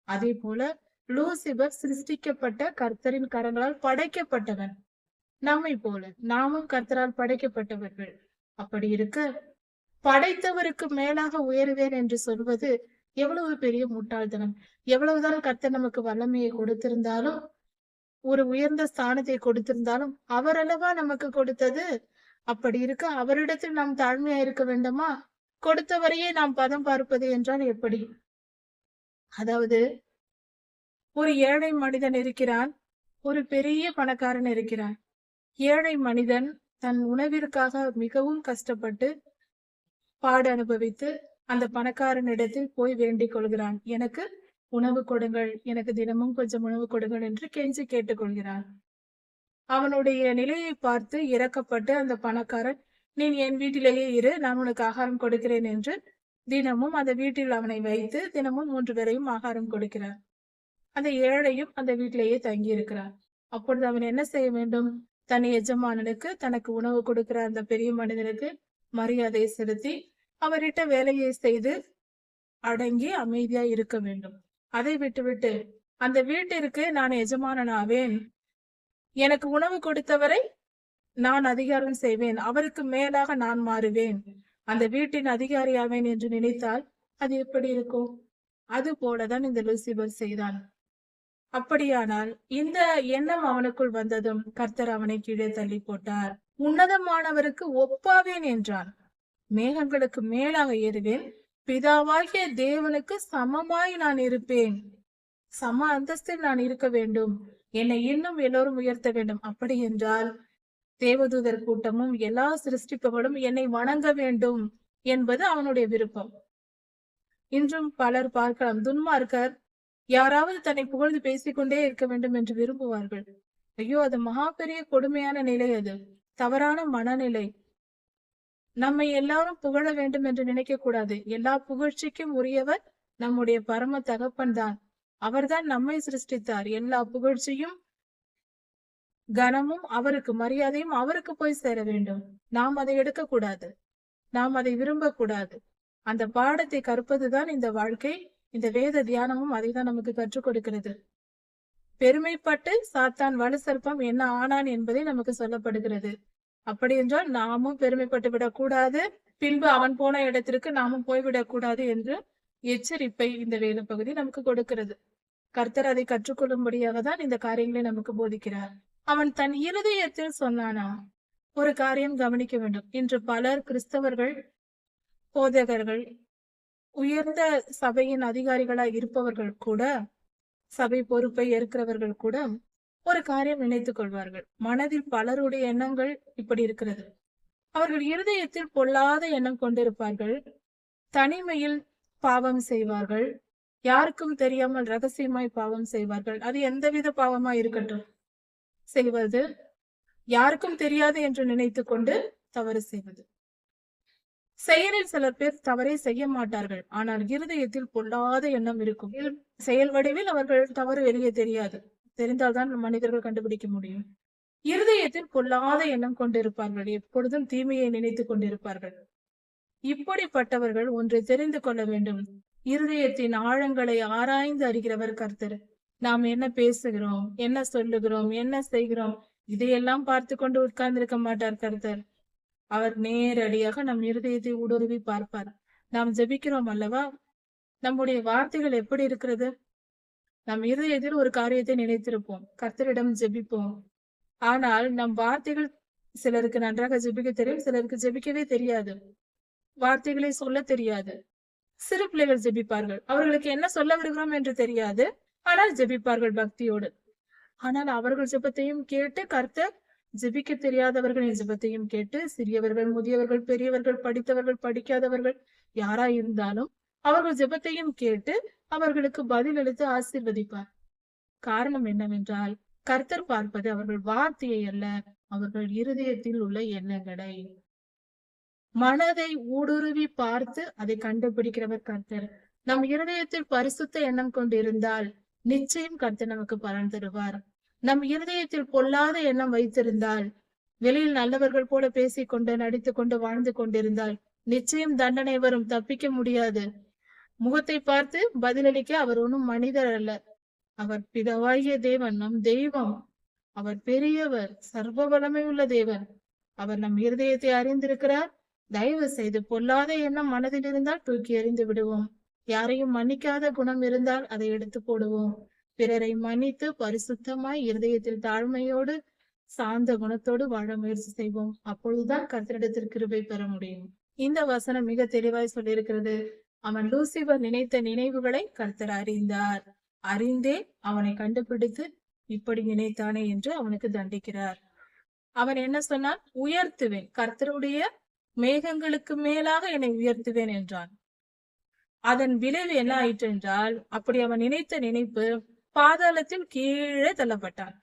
அதே போல லூசிபர் சிருஷ்டிக்கப்பட்ட கர்த்தரின் கரங்களால் படைக்கப்பட்டவன். நம்மை போல நாமும் கர்த்தரால் படைக்கப்பட்டவர்கள். அப்படி இருக்க படைத்தவருக்கு மேலாக உயர்வேன் என்று சொல்வது எவ்வளவு பெரிய முட்டாள்தனம். எவ்வளவுதான் கர்த்தர் நமக்கு வல்லமையை கொடுத்திருந்தாலும், ஒரு உயர்ந்த ஸ்தானத்தை கொடுத்திருந்தாலும் அவர் அல்லவா நமக்கு கொடுத்தது. அப்படி இருக்க அவரிடத்தில் நாம் தாழ்மையா இருக்க வேண்டுமா? கொடுத்தவரையே நாம் பதம் பார்ப்பது என்றால் எப்படி? அதாவது ஒரு ஏழை மனிதன் இருக்கிறான், ஒரு பெரிய பணக்காரன் இருக்கிறான். ஏழை மனிதன் தன் உணவிற்காக மிகவும் கஷ்டப்பட்டு பாடு அனுபவித்து அந்த பணக்காரனிடத்தில் போய் வேண்டிக் கொள்கிறான். எனக்கு உணவு கொடுங்கள், எனக்கு தினமும் கொஞ்சம் உணவு கொடுங்கள் என்று கெஞ்சி கேட்டுக்கொள்கிறான். அவனுடைய நிலையை பார்த்து இரக்கப்பட்டு அந்த பணக்காரன், நீ என் வீட்டிலேயே இரு, நான் உனக்கு ஆகாரம் கொடுக்கிறேன் என்று தினமும் அந்த வீட்டில் அவனை வைத்து தினமும் 3 பேரையும் ஆகாரம் கொடுக்கிறார். அந்த ஏழையும் அந்த வீட்டிலேயே தங்கி இருக்கிறார். அப்பொழுது அவன் என்ன செய்ய வேண்டும்? தன் எஜமானனுக்கு, தனக்கு உணவு கொடுக்கிற அந்த பெரிய மனிதனுக்கு மரியாதை செலுத்தி அவரிட்ட வேலையை செய்து அடங்கி அமைதியா இருக்க வேண்டும். அதை விட்டுவிட்டு அந்த வீட்டிற்கு நான் எஜமானனாவேன், எனக்கு உணவு கொடுத்தவரை நான் அதிகாரம் செய்வேன், அவருக்கு மேலாக நான் மாறுவேன், அந்த வீட்டின் அதிகாரியாவேன் என்று நினைத்தால் அது எப்படி இருக்கும்? அது போலதான் இந்த லூசிபர் செய்தான். அப்படியானால் இந்த எண்ணம் அவனுக்குள் வந்ததும் கர்த்தர் அவனை கீழே தள்ளி போட்டார். உன்னதமானவருக்கு ஒப்பாவேன் என்றான். மேகங்களுக்கு மேலாக ஏறுவேன், பிதாவாகிய தேவனுக்கு சமமாய் நான் இருப்பேன். சம அந்தஸ்தில் நான் இருக்க வேண்டும், என்னை இன்னும் எல்லோரும் உயர்த்த வேண்டும். அப்படி என்றால் தேவதூதர் கூட்டமும் எல்லா சிருஷ்டிப்புகளும் என்னை வணங்க வேண்டும் என்பது அவனுடைய விருப்பம். இன்றும் பலர் பார்க்கலாம், துன்மார்க்கர் யாராவது தன்னை புகழ்ந்து பேசிக்கொண்டே இருக்க வேண்டும் என்று விரும்புவார்கள். ஐயோ, அது மகா பெரிய கொடுமையான நிலை, அது தவறான மனநிலை. நம்மை எல்லாரும் புகழ வேண்டும் என்று நினைக்க கூடாது. எல்லா புகழ்ச்சிக்கும் உரியவர் நம்முடைய பரம தகப்பன் தான். அவர்தான் நம்மை சிருஷ்டித்தார். எல்லா புகழ்ச்சியும் கனமும் அவருக்கு, மரியாதையும் அவருக்கு போய் சேர வேண்டும். நாம் அதை எடுக்கக்கூடாது, நாம் அதை விரும்பக்கூடாது. அந்த பாடத்தை கற்பதுதான் இந்த வாழ்க்கை. இந்த வேத தியானமும் அதை தான் நமக்கு கற்றுக் கொடுக்கிறது. பெருமைப்பட்டு சாத்தான் வலு சர்ப்பம் என்ன ஆனான் என்பதை நமக்கு சொல்லப்படுகிறது. அப்படி என்றால் நாமும் பெருமைப்பட்டு விடக்கூடாது, பின்பு அவன் போன இடத்திற்கு நாமும் போய்விடக் கூடாது என்று எச்சரிப்பை இந்த வேத பகுதி நமக்கு கொடுக்கிறது. கர்த்தர் அதை கற்றுக்கொள்ளும்படியாக தான் இந்த காரியங்களை நமக்கு போதிக்கிறார். அவன் தன் இருதயத்தில் சொன்னானா? ஒரு காரியம் கவனிக்க வேண்டும். இன்று பலர் கிறிஸ்தவர்கள், போதகர்கள், உயர்ந்த சபையின் அதிகாரிகளாய் இருப்பவர்கள் கூட, சபை பொறுப்பை ஏற்கிறவர்கள் கூட ஒரு காரியம் நினைத்துக் கொள்வார்கள். மனதில் பலருடைய எண்ணங்கள் இப்படி இருக்கிறது. அவர்கள் இருதயத்தில் பொல்லாத எண்ணம் கொண்டிருப்பார்கள். தனிமையில் பாவம் செய்வார்கள். யாருக்கும் தெரியாமல் ரகசியமாய் பாவம் செய்வார்கள். அது எந்தவித பாவமாய் இருக்கட்டும், செய்வது யாருக்கும் தெரியாது என்று நினைத்து கொண்டு தவறு செய்வது. செயலில் சிலர் பேர் தவறை செய்ய மாட்டார்கள், ஆனால் இருதயத்தில் பொல்லாத எண்ணம் இருக்கும். செயல் வடிவில் அவர்கள் தவறு வெளியே தெரியாது, தெரிந்தால்தான் மனிதர்கள் கண்டுபிடிக்க முடியும். இருதயத்தில் பொல்லாத எண்ணம் கொண்டிருப்பார்கள், எப்பொழுதும் தீமையை நினைத்து கொண்டிருப்பார்கள். இப்படிப்பட்டவர்கள் ஒன்றை தெரிந்து கொள்ள வேண்டும். இருதயத்தின் ஆழங்களை ஆராய்ந்து அறிகிறவர் கர்த்தர். நாம் என்ன பேசுகிறோம், என்ன சொல்லுகிறோம், என்ன செய்கிறோம், இதையெல்லாம் பார்த்து கொண்டு உட்கார்ந்திருக்க மாட்டார் கர்த்தர். அவர் நேரடியாக நம் இருதயத்தை ஊடுருவி பார்ப்பார். நாம் ஜெபிக்கிறோம் அல்லவா, நம்முடைய வார்த்தைகள் எப்படி இருக்கிறது? நம் இருதயத்தில் ஒரு காரியத்தை நினைத்திருப்போம், கர்த்தரிடம் ஜெபிப்போம். ஆனால் நம் வார்த்தைகள், சிலருக்கு நன்றாக ஜெபிக்க தெரியும், சிலருக்கு ஜெபிக்கவே தெரியாது, வார்த்தைகளை சொல்ல தெரியாது. சிறு பிள்ளைகள் ஜெபிப்பார்கள், அவர்களுக்கு என்ன சொல்ல வருகிறோம் என்று தெரியாது, ஆனால் ஜெபிப்பார்கள் பக்தியோடு. ஆனால் அவர்கள் ஜெபத்தையும் கேட்டு கர்த்தர் ஜெபிக்க தெரியாதவர்களின் ஜெபத்தையும் கேட்டு, சிறியவர்கள், முதியவர்கள், பெரியவர்கள், படித்தவர்கள், படிக்காதவர்கள், யாராய் இருந்தாலும் அவர்கள் ஜெபத்தையும் கேட்டு அவர்களுக்கு பதில் அளித்து ஆசீர்வதிப்பார். காரணம் என்னவென்றால், கர்த்தர் பார்ப்பது அவர்கள் வார்த்தையை அல்ல, அவர்கள் இருதயத்தில் உள்ள எண்ணங்களை. மனதை ஊடுருவி பார்த்து அதை கண்டுபிடிக்கிறவர் கர்த்தர். நம் இருதயத்தில் பரிசுத்த எண்ணம் கொண்டிருந்தால் நிச்சயம் கர்த்தர் நமக்கு பலன் தருவார். நம் இருதயத்தில் பொல்லாத எண்ணம் வைத்திருந்தால், வெளியில் நல்லவர்கள் போல பேசிக்கொண்டு நடித்து கொண்டு வாழ்ந்து கொண்டிருந்தால் நிச்சயம் தண்டனை வரும், தப்பிக்க முடியாது. முகத்தை பார்த்து பதிலளிக்க அவர் ஒன்றும் மனிதர் அல்ல, அவர் பிதாவாகிய தேவன், நம் தெய்வம். அவர் பெரியவர், சர்வ வல்லமை உள்ள தேவன். அவர் நம் இருதயத்தை அறிந்திருக்கிறார். தயவு செய்து பொல்லாத எண்ணம் மனதில் இருந்தால் தூக்கி எறிந்து விடுவோம். யாரையும் மன்னிக்காத குணம் இருந்தால் அதை எடுத்து போடுவோம். பிறரை மன்னித்து பரிசுத்தமாய் இருதயத்தில் தாழ்மையோடு சாந்த குணத்தோடு வாழ முயற்சி செய்வோம். அப்பொழுதுதான் கர்த்தரிடத்தில் கிருபை பெற முடியும். இந்த வசனம் மிக தெளிவாய் சொல்லியிருக்கிறது. அவன் லூசிபர் நினைத்த நினைவுகளை கர்த்தர் அறிந்தார். அறிந்தே அவனை கண்டுபிடித்து இப்படி நினைத்தானே என்று அவனுக்கு தண்டிக்கிறார். அவன் என்ன சொன்னான்? உயர்த்துவேன், கர்த்தருடைய மேகங்களுக்கு மேலாக என்னை உயர்த்துவேன் என்றான். அதன் விளைவு என்ன ஆயிற்று என்றால், அப்படி அவன் நினைத்த நினைப்பு பாதாளத்தில் கீழே தள்ளப்பட்டான்.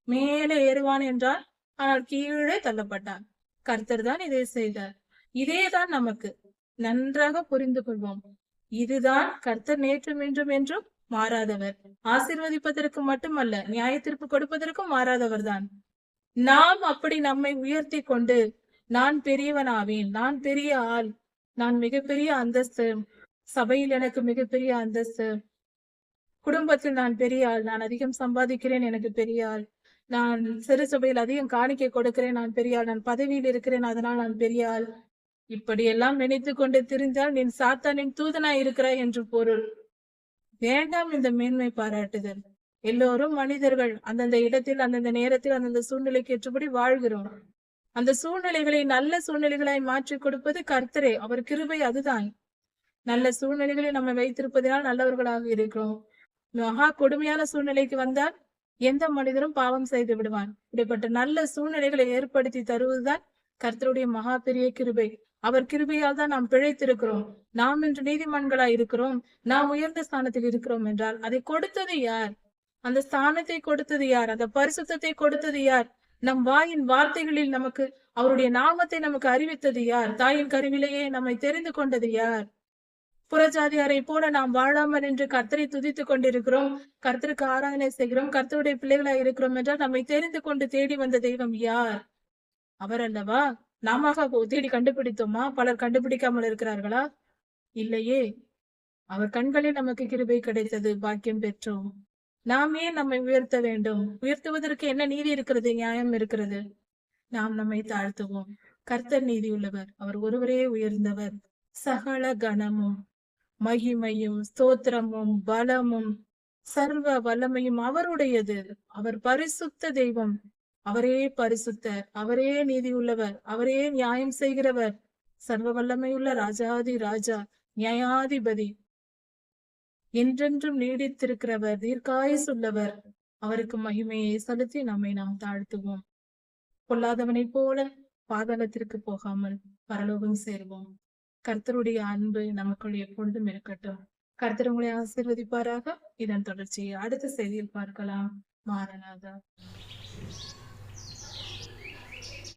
மேலே ஏறுவான் என்றால், ஆனால் கீழே தள்ளப்பட்டான். கர்த்தர் தான் இதை செய்தார். இதேதான் நமக்கு. நன்றாக புரிந்து கொள்வோம். இதுதான் கர்த்தர் நேற்றும் இன்றும் என்றும் மாறாதவர். ஆசீர்வதிப்பதற்கு மட்டுமல்ல, நியாய தீர்ப்பு கொடுப்பதற்கும் மாறாதவர் தான். நாம் அப்படி நம்மை உயர்த்தி கொண்டு, நான் பெரியவனாவேன், நான் பெரிய ஆள், நான் மிகப்பெரிய அந்தஸ்து, சபையில் எனக்கு மிகப்பெரிய அந்தஸ்து, குடும்பத்தில் நான் பெரிய ஆள், நான் அதிகம் சம்பாதிக்கிறேன், எனக்கு பெரிய ஆள், நான் சிறு சபையில் அதிகம் காணிக்கை கொடுக்கிறேன், நான் பெரிய ஆள், நான் பதவியில் இருக்கிறேன், அதனால் நான் பெரிய ஆள். இப்படியெல்லாம் நினைத்து கொண்டு திரிந்தால் நீ சாத்தானின் தூதனாய் இருக்கிறாய் என்று பொருள். வேண்டாம் இந்த மேன்மை பாராட்டுதல். எல்லோரும் மனிதர்கள். அந்தந்த இடத்தில், அந்தந்த நேரத்தில், அந்தந்த சூழ்நிலைக்கு ஏற்றபடி வாழ்கிறோம். அந்த சூழ்நிலைகளை நல்ல சூழ்நிலைகளாய் மாற்றி கொடுப்பது கர்த்தரே. அவர் கிருபை அதுதான். நல்ல சூழ்நிலைகளை நம்ம வைத்திருப்பதனால் நல்லவர்களாக இருக்கிறோம். மகா கொடுமையான சூழ்நிலைக்கு வந்தால் எந்த மனிதரும் பாவம் செய்து விடுவான். இப்படிப்பட்ட நல்ல சூழ்நிலைகளை ஏற்படுத்தி தருவதுதான் கர்த்தருடைய மகா பெரிய கிருபை. அவர் கிருபையால் தான் நாம் பிழைத்திருக்கிறோம். நாம் இன்று நீதிமான்களாய் இருக்கிறோம். நாம் உயர்ந்த ஸ்தானத்தில் இருக்கிறோம் என்றால் அதை கொடுத்தது யார்? அந்த ஸ்தானத்தை கொடுத்தது யார்? அந்த பரிசுத்தத்தை கொடுத்தது யார்? நம் வாயின் வார்த்தைகளில் நமக்கு அவருடைய நாமத்தை நமக்கு அறிவித்தது யார்? தாயின் கருவிலேயே நம்மை தெரிந்து கொண்டது யார்? புறஜாதியாரை போல நாம் வாழாமல் என்று கர்த்தரை துதித்துக் கொண்டிருக்கிறோம். கர்த்தருக்கு ஆராதனை செய்கிறோம். கர்த்தருடைய பிள்ளைகளாய் இருக்கிறோம் என்றால் நம்மை தெரிந்து கொண்டு தேடி வந்த தெய்வம் யார்? அவர் அல்லவா? நாம தேடி கண்டுபிடித்தோமா? பலர் கண்டுபிடிக்காமல் இருக்கிறார்களா? இல்லையே. அவர் கண்களில் நமக்கு கிருபை கிடைத்தது, பாக்கியம் பெற்றோம். நாம் ஏன் நம்மை உயர்த்த வேண்டும்? உயர்த்துவதற்கு என்ன நீதி இருக்கிறது, நியாயம் இருக்கிறது? நாம் நம்மை தாழ்த்துவோம். கர்த்தர் நீதி உள்ளவர். அவர் ஒருவரே உயர்ந்தவர். சகல கணமும் மகிமையும் ஸ்தோத்திரமும் பலமும் சர்வ வல்லமையும் அவருடையது. அவர் பரிசுத்த தெய்வம். அவரே பரிசுத்தர், அவரே நீதி உள்ளவர், அவரே நியாயம் செய்கிறவர், சர்வ வல்லமையுள்ள ராஜாதி ராஜா, நியாயாதிபதி, என்றென்றும் நீடித்திருக்கிறவர், தீர்க்காயுசுள்ளவர். அவருக்கு மகிமையை செலுத்தி நம்மை நாம் தாழ்த்துவோம். பொல்லாதவனைப் போல பாதாளத்திற்கு போகாமல் பரலோகம் சேர்வோம். கர்த்தருடைய அன்பு நமக்குள் எப்பொழுதும் இருக்கட்டும். கர்த்தர் உங்களை ஆசீர்வதிப்பாராக. இதன் தொடர்ச்சியை அடுத்த செய்தியில் பார்க்கலாம். மாரநாதா.